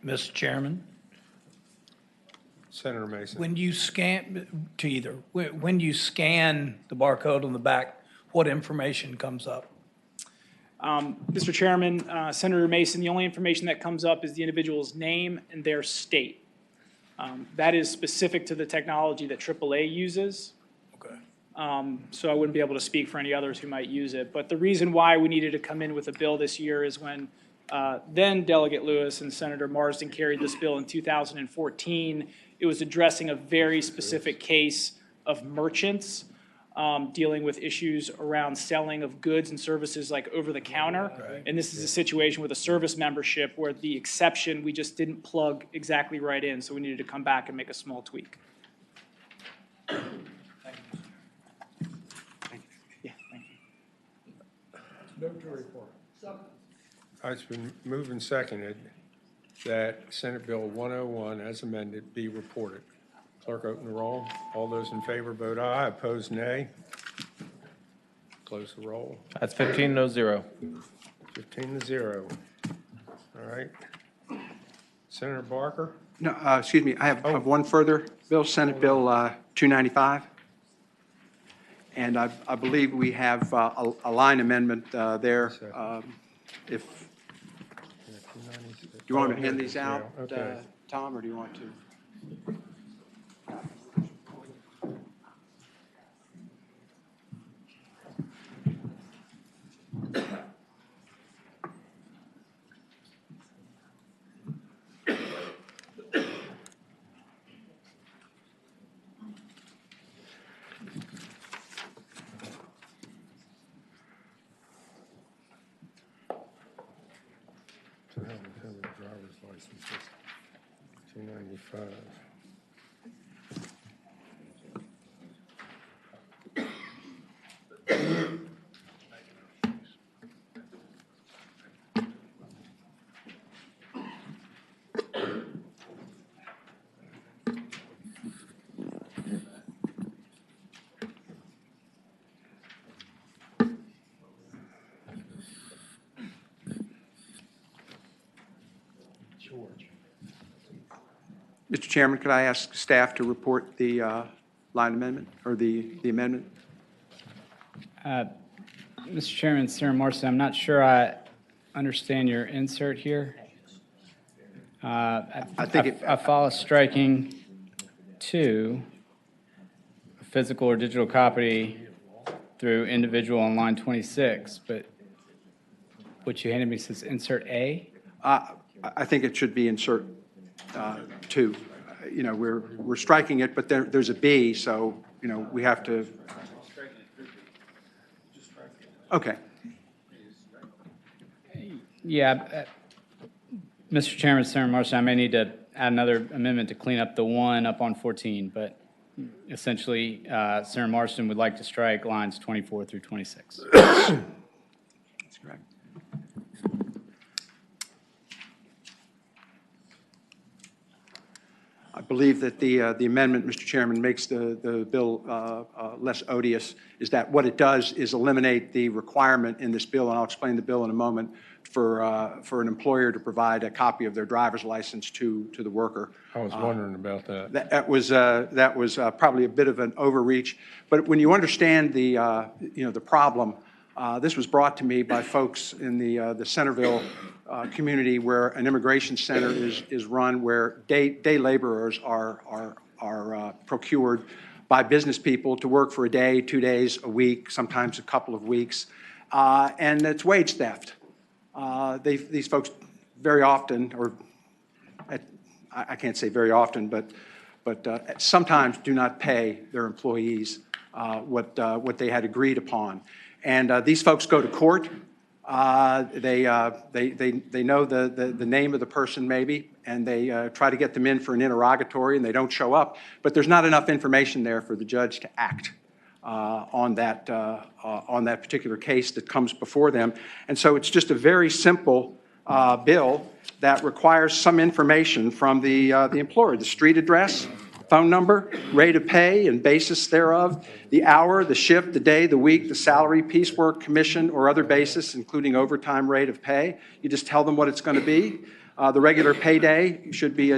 Mr. Chairman, Senator Mason. when you scan the barcode on the back, what information comes up? Mr. Chairman, Senator Mason, the only information that comes up is the individual's name and their state. That is specific to the technology that AAA uses. Okay. So I wouldn't be able to speak for any others who might use it. But the reason why we needed to come in with a bill this year is when then Delegate Lewis and Senator Marsden carried this bill in 2014. It was addressing a very specific case of merchants dealing with issues around selling of goods and services like over the counter. Right. And this is a situation with a service membership where the exception, we just didn't plug exactly right in. So we needed to come back and make a small tweak. Yeah, thank you. Move to report. It's been moved and seconded that Senate Bill 101 as amended be reported. Clerk, open the roll. All those in favor vote aye. Opposed, nay. Close the roll. That's 15-0. 15-0. All right. Senator Barker? No, excuse me, I have one further bill, Senate Bill 295. And I believe we have a line amendment there. If, do you want me to hand these out, Tom, or do you want to? Driver's licenses, 295. Mr. Chairman, could I ask staff to report the line amendment, or the amendment? Mr. Chairman, Senator Marsden, I'm not sure I understand your insert here. I follow striking to a physical or digital copy through individual on line 26, but what you handed me says insert A? I think it should be insert 2. You know, we're striking it, but there's a B, so, you know, we have to. Okay. Yeah, Mr. Chairman, Senator Marsden, I may need to add another amendment to clean up the one up on 14, but essentially, Senator Marsden would like to strike lines 24 through 26. That's correct. believe that the amendment, Mr. Chairman, makes the bill less odious, is that what it does is eliminate the requirement in this bill, and I'll explain the bill in a moment, for an employer to provide a copy of their driver's license to the worker. I was wondering about that. That was probably a bit of an overreach. But when you understand the problem, this was brought to me by folks in the Centerville community, where an immigration center is run, where day laborers are procured by business people to work for a day, 2 days, a week, sometimes a couple of weeks, and it's wage theft. These folks very often, or I can't say very often, but sometimes do not pay their employees what they had agreed upon. And these folks go to court. They know the name of the person maybe, and they try to get them in for an interrogatory, and they don't show up. But there's not enough information there for the judge to act on that particular case that comes before them. And so it's just a very simple bill that requires some information from the employer: the street address, phone number, rate of pay and basis thereof, the hour, the shift, the day, the week, the salary, piecework, commission, or other basis, including overtime rate of pay. You just tell them what it's going to be. The regular payday should be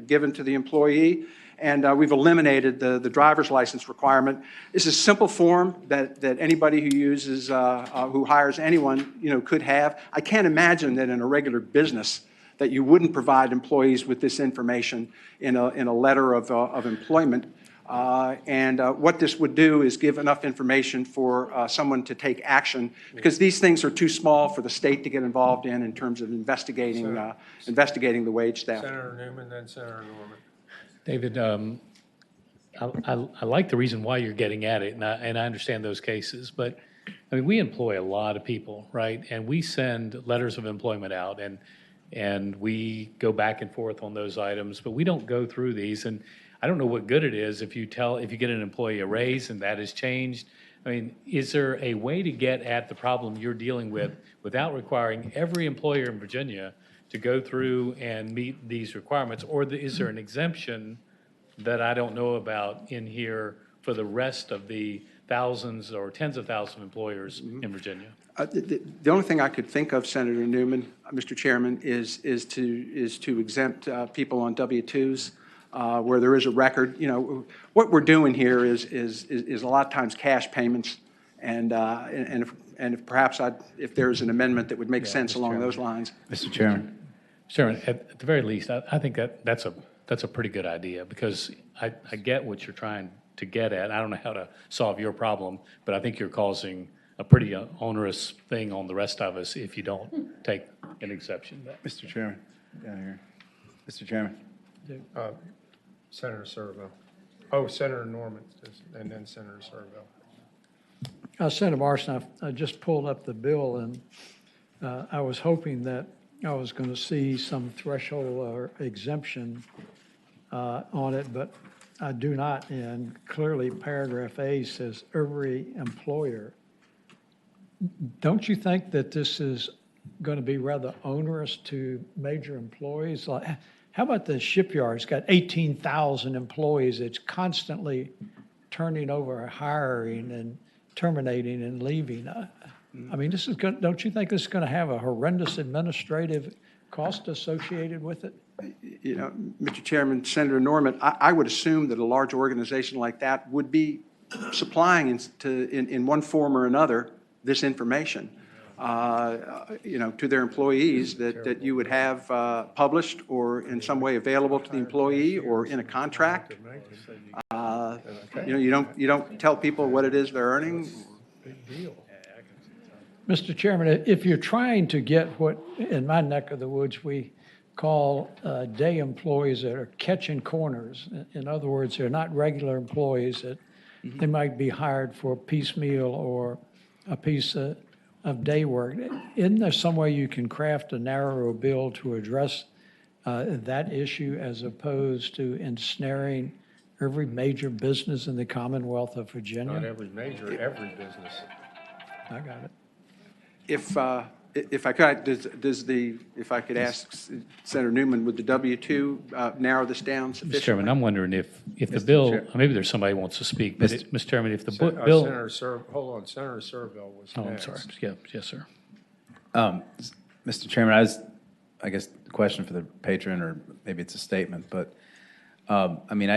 given to the employee. And we've eliminated the driver's license requirement. This is a simple form that anybody who uses, who hires anyone, could have. I can't imagine that in a regular business that you wouldn't provide employees with this information in a letter of employment. What this would do is give enough information for someone to take action, because these things are too small for the state to get involved in terms of investigating the wage theft. Senator Newman, then Senator Norman. David, I like the reason why you're getting at it, and I understand those cases, but I mean, we employ a lot of people, right? And we send letters of employment out, and we go back and forth on those items, but we don't go through these. And I don't know what good it is if you get an employee a raise and that has changed. I mean, is there a way to get at the problem you're dealing with without requiring every employer in Virginia to go through and meet these requirements? Or is there an exemption that I don't know about in here for the rest of the thousands or tens of thousands of employers in Virginia? The only thing I could think of, Senator Newman, Mr. Chairman, is to exempt people on W-2s where there is a record. What we're doing here is a lot of times cash payments, and if perhaps if there's an amendment that would make sense along those lines. Mr. Chairman. Chairman, at the very least, I think that's a pretty good idea, because I get what you're trying to get at. I don't know how to solve your problem, but I think you're causing a pretty onerous thing on the rest of us if you don't take an exception to that. Mr. Chairman, down here. Mr. Chairman. Senator Servo. Oh, Senator Norman, and then Senator Servo. Senator Marson, I just pulled up the bill, and I was hoping that I was going to see some threshold or exemption on it, but I do not. And clearly, paragraph A says every employer. Don't you think that this is going to be rather onerous to major employees? Like, how about the shipyard? It's got 18,000 employees. It's constantly turning over, hiring and terminating and leaving. I mean, this is going. Don't you think this is going to have a horrendous administrative cost associated with it? Mr. Chairman, Senator Norman, I would assume that a large organization like that would be supplying in one form or another this information, to their employees that you would have published or in some way available to the employee or in a contract. You don't tell people what it is they're earning. Big deal. Mr. Chairman, if you're trying to get what, in my neck of the woods, we call day employees that are catching corners. In other words, they're not regular employees, that they might be hired for piecemeal or a piece of day work. Isn't there some way you can craft a narrower bill to address that issue, as opposed to ensnaring every major business in the Commonwealth of Virginia? Not every major, every business. I got it. If I could, if I could ask Senator Newman, would the W-2 narrow this down sufficiently? Mr. Chairman, I'm wondering if the bill, maybe there's somebody who wants to speak, but Mr. Chairman, if the bill. Hold on, Senator Serville was Oh, I'm next. sorry. Yeah, yes, sir. Mr. Chairman, I guess the question for the patron, or maybe it's a statement, but, I mean,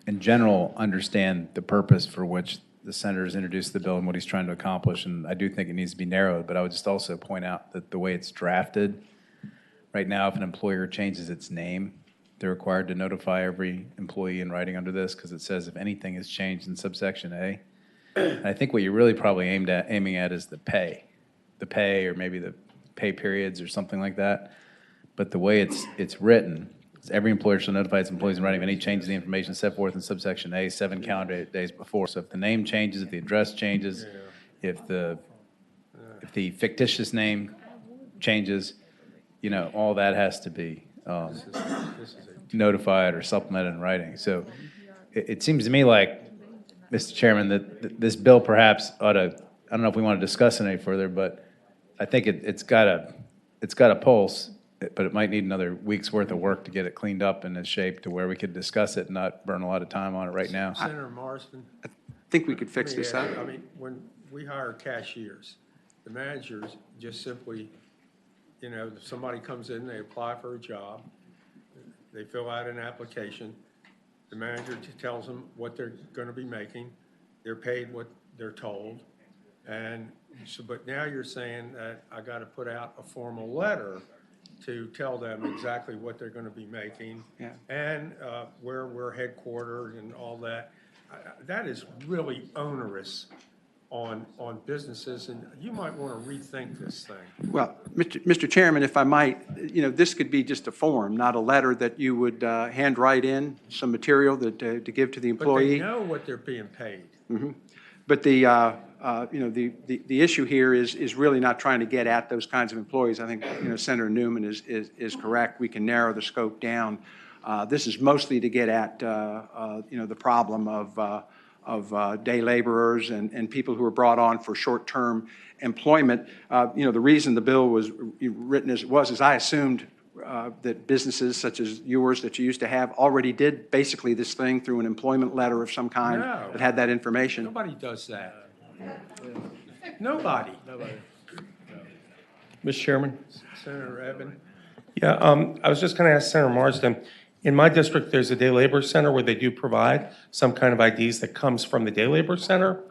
in general, understand the purpose for which the senator has introduced the bill and what he's trying to accomplish, and I do think it needs to be narrowed, but I would just also point out that the way it's drafted, right now, if an employer changes its name, they're required to notify every employee in writing under this, because it says if anything is changed in subsection A. And I think what you're really probably aiming at is the pay, or maybe the pay periods or something like that. But the way it's written, is every employer shall notify its employees in writing of any changes in the information set forth in subsection A 7 calendar days before. So if the name changes, if the address changes, if the fictitious name changes, all that has to be notified or supplemented in writing. So it seems to me like, Mr. Chairman, that this bill perhaps ought to, I don't know if we want to discuss it any further, but I think it's got a pulse, but it might need another week's worth of work to get it cleaned up in a shape to where we could discuss it and not burn a lot of time on it right now. Senator Marsden? I think we could fix this up. I mean, when we hire cashiers, the managers just simply, if somebody comes in, they apply for a job, they fill out an application, the manager tells them what they're going to be making, they're paid what they're told, and so, but now you're saying that I got to put out a formal letter to tell them exactly what they're going to be making, and where we're headquartered and all that. That is really onerous on businesses, and you might want to rethink this thing. Well, Mr. Chairman, if I might, this could be just a form, not a letter that you would handwrite in, some material that to give to the employee. But they know what they're being paid. Mm-hmm. But the issue here is really not trying to get at those kinds of employees. I think Senator Newman is correct. We can narrow the scope down. This is mostly to get at the problem of day laborers and people who are brought on for short-term employment. The reason the bill was written as it was is I assumed that businesses such as yours that you used to have already did basically this thing through an employment letter of some kind that had that information. Nobody does that. Nobody. Mr. Chairman? Senator Evan? Yeah, I was just going to ask Senator Marsden, in my district, there's a day labor center where they do provide some kind of IDs that comes from the day labor center.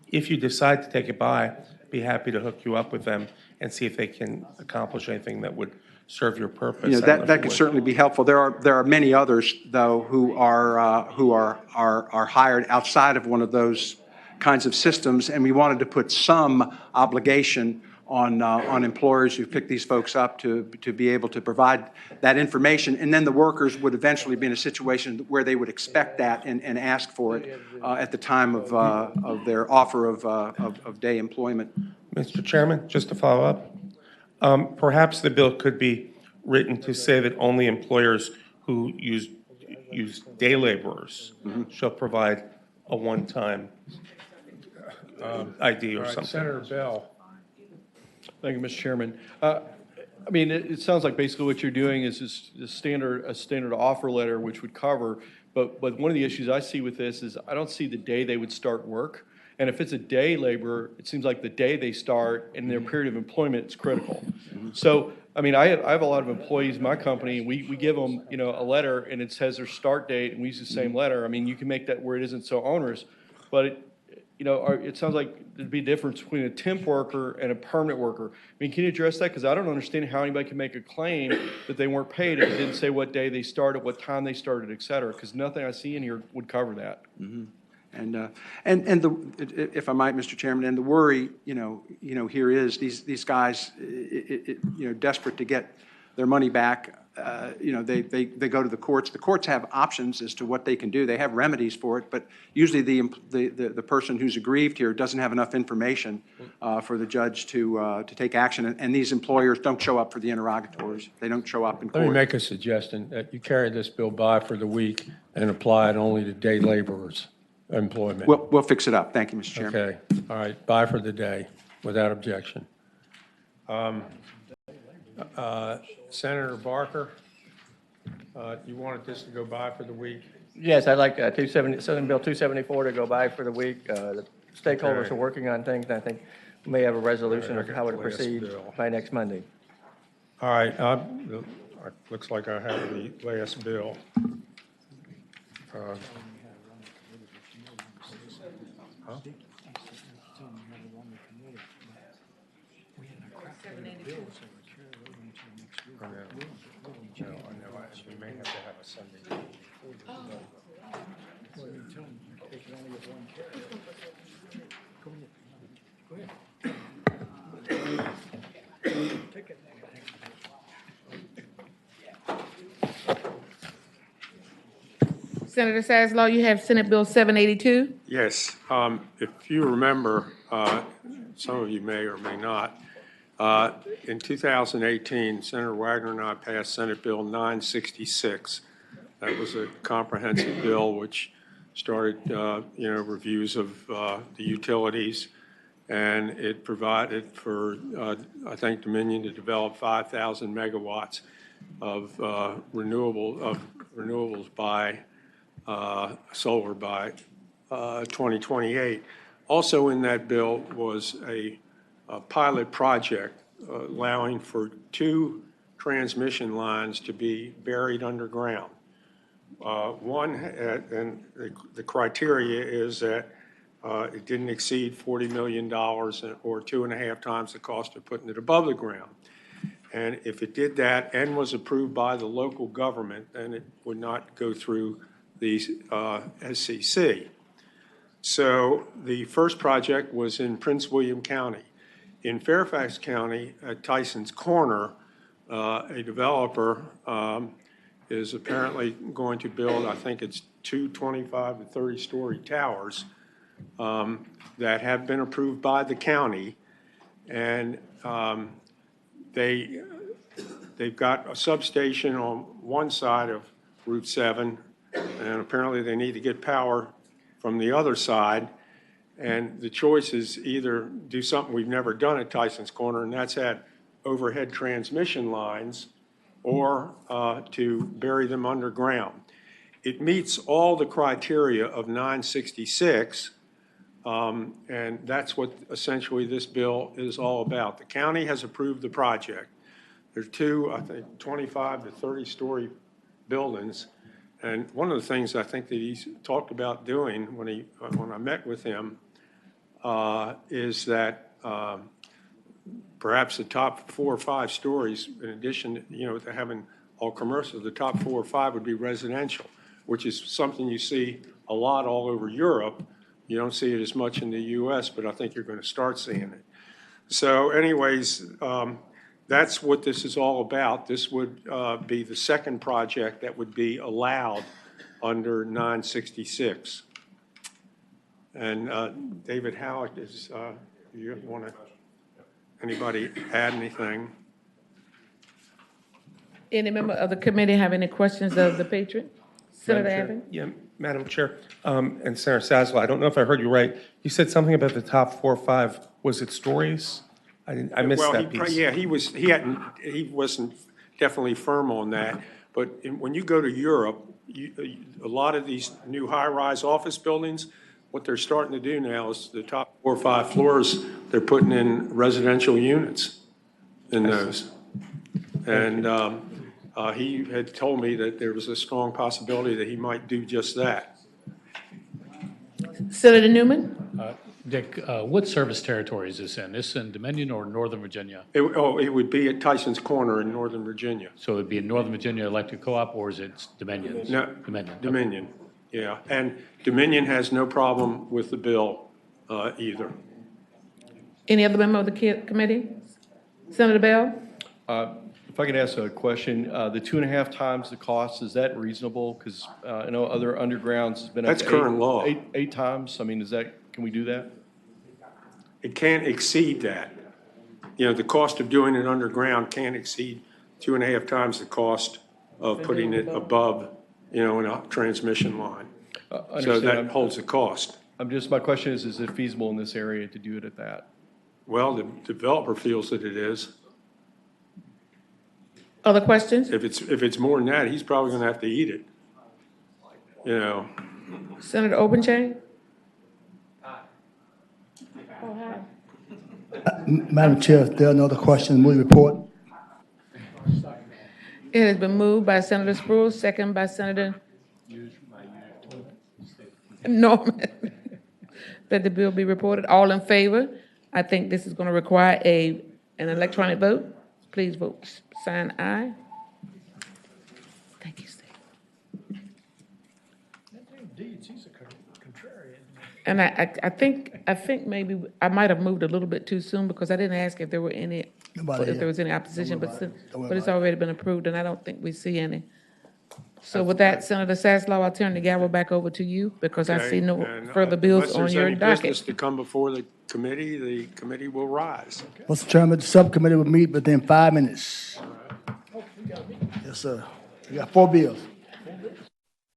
If you decide to take it by, I'd be happy to hook you up with them and see if they can accomplish anything that would serve your purpose. That could certainly be helpful. There are many others, though, who are hired outside of one of those kinds of systems, and we wanted to put some obligation on employers who pick these folks up to be able to provide that information, and then the workers would eventually be in a situation where they would expect that and ask for it at the time of their offer of day employment. Mr. Chairman, just to follow up, perhaps the bill could be written to say that only employers who use day laborers shall provide a one-time ID or something. Senator Bell. Thank you, Mr. Chairman. I mean, it sounds like basically what you're doing is just a standard offer letter, which would cover. But one of the issues I see with this is I don't see the day they would start work. And if it's a day laborer, it seems like the day they start and their period of employment is critical. So, I mean, I have a lot of employees in my company. We give them, a letter and it says their start date, and we use the same letter. I mean, you can make that where it isn't so onerous, but it sounds like there'd be a difference between a temp worker and a permanent worker. I mean, can you address that? Because I don't understand how anybody can make a claim that they weren't paid if it didn't say what day they started, what time they started, et cetera, because nothing I see in here would cover that. Mm-hmm. If I might, Mr. Chairman, and the worry, here is these guys, desperate to get their money back. They go to the courts. The courts have options as to what they can do. They have remedies for it, but usually the person who's aggrieved here doesn't have enough information for the judge to take action. And these employers don't show up for the interrogatories. They don't show up in court. Let me make a suggestion that you carry this bill by for the week and apply it only to day laborers' employment. We'll fix it up. Thank you, Mr. Chairman. Okay. All right. Bye for the day, without objection. Senator Barker, you wanted this to go by for the week? Yes, I'd like 270, Southern Bill 274 to go by for the week. The stakeholders Okay. are working on things, and I think we may have a resolution of how to Last proceed bill. by next Monday. All right, looks like I have the last bill. Huh? I know, we may have to have a Sunday meeting. Senator Sasslaw, you have Senate Bill 782. Yes, if you remember, some of you may or may not, in 2018, Senator Wagner and I passed Senate Bill 966. That was a comprehensive bill which started, reviews of the utilities, and it provided for, I think, Dominion to develop 5,000 megawatts of renewables by solar by 2028. Also in that bill was a pilot project allowing for 2 transmission lines to be buried underground. One, and the criteria is that it didn't exceed $40 million or 2.5 times the cost of putting it above the ground. And if it did that and was approved by the local government, then it would not go through the SCC. So the first project was in Prince William County. In Fairfax County, at Tyson's Corner, a developer is apparently going to build, I think it's 2 25 to 30-story towers that have been approved by the county, and they've got a substation on one side of Route 7, and apparently they need to get power from the other side. And the choice is either do something we've never done at Tyson's Corner, and that's add overhead transmission lines, or to bury them underground. It meets all the criteria of 966, and that's what essentially this bill is all about. The county has approved the project. There's 2, I think, 25 to 30-story buildings. And one of the things I think that he's talked about doing when I met with him is that perhaps the top 4 or 5 stories, in addition, to having all commercial, the top 4 or 5 would be residential, which is something you see a lot all over Europe. You don't see it as much in the U.S., but I think you're going to start seeing it. So anyways, that's what this is all about. This would be the second project that would be allowed under 966. And David Halleck is, you want to, anybody add anything? Any member of the committee have any questions of the patron? Senator Madam Chair? Abbott? Yeah, Madam Chair, and Senator Sasla, I don't know if I heard you right. You said something about the top 4 or 5. Was it stories? I missed that piece. Yeah, he wasn't definitely firm on that. But when you go to Europe, a lot of these new high-rise office buildings, what they're starting to do now is the top 4 or 5 floors, they're putting in residential units in those. And he had told me that there was a strong possibility that he might do just that. Senator Newman? Dick, what service territory is this in? This in Dominion or Northern Virginia? It would be at Tyson's Corner in Northern Virginia. So it would be in Northern Virginia Electric Co-op, or is it Dominion? No, Dominion. Dominion, yeah. And Dominion has no problem with the bill either. Any other member of the committee? Senator Bell? If I could ask a question, the 2.5 times the cost, is that reasonable? Because I know other undergrounds has been up That's to current law. eight times. I mean, can we do that? It can't exceed that. The cost of doing it underground can't exceed 2.5 times the cost of putting it above, in a transmission line. So that holds the cost. My question is it feasible in this area to do it at that? Well, the developer feels that it is. Other questions? If it's more than that, he's probably gonna have to eat it. You know, Senator Obenchain? Madam Chair, if there are no other questions, move the report. It has been moved by Senator Spruill, second by Senator Norman, that the bill be reported. All in favor? I think this is going to require an electronic vote. Please vote, sign aye. Thank you, Steve. And I think maybe I might have moved a little bit too soon because I didn't ask if there were any, if there was any opposition, but it's already been approved, and I don't think we see any. So with that, Senator Sasslaw, I'll turn the gavel back over to you because I see no further bills on your Unless there's any business docket. to come before the committee will rise. Mr. Chairman, the subcommittee will meet within 5 minutes. Yes, sir. We got 4 bills.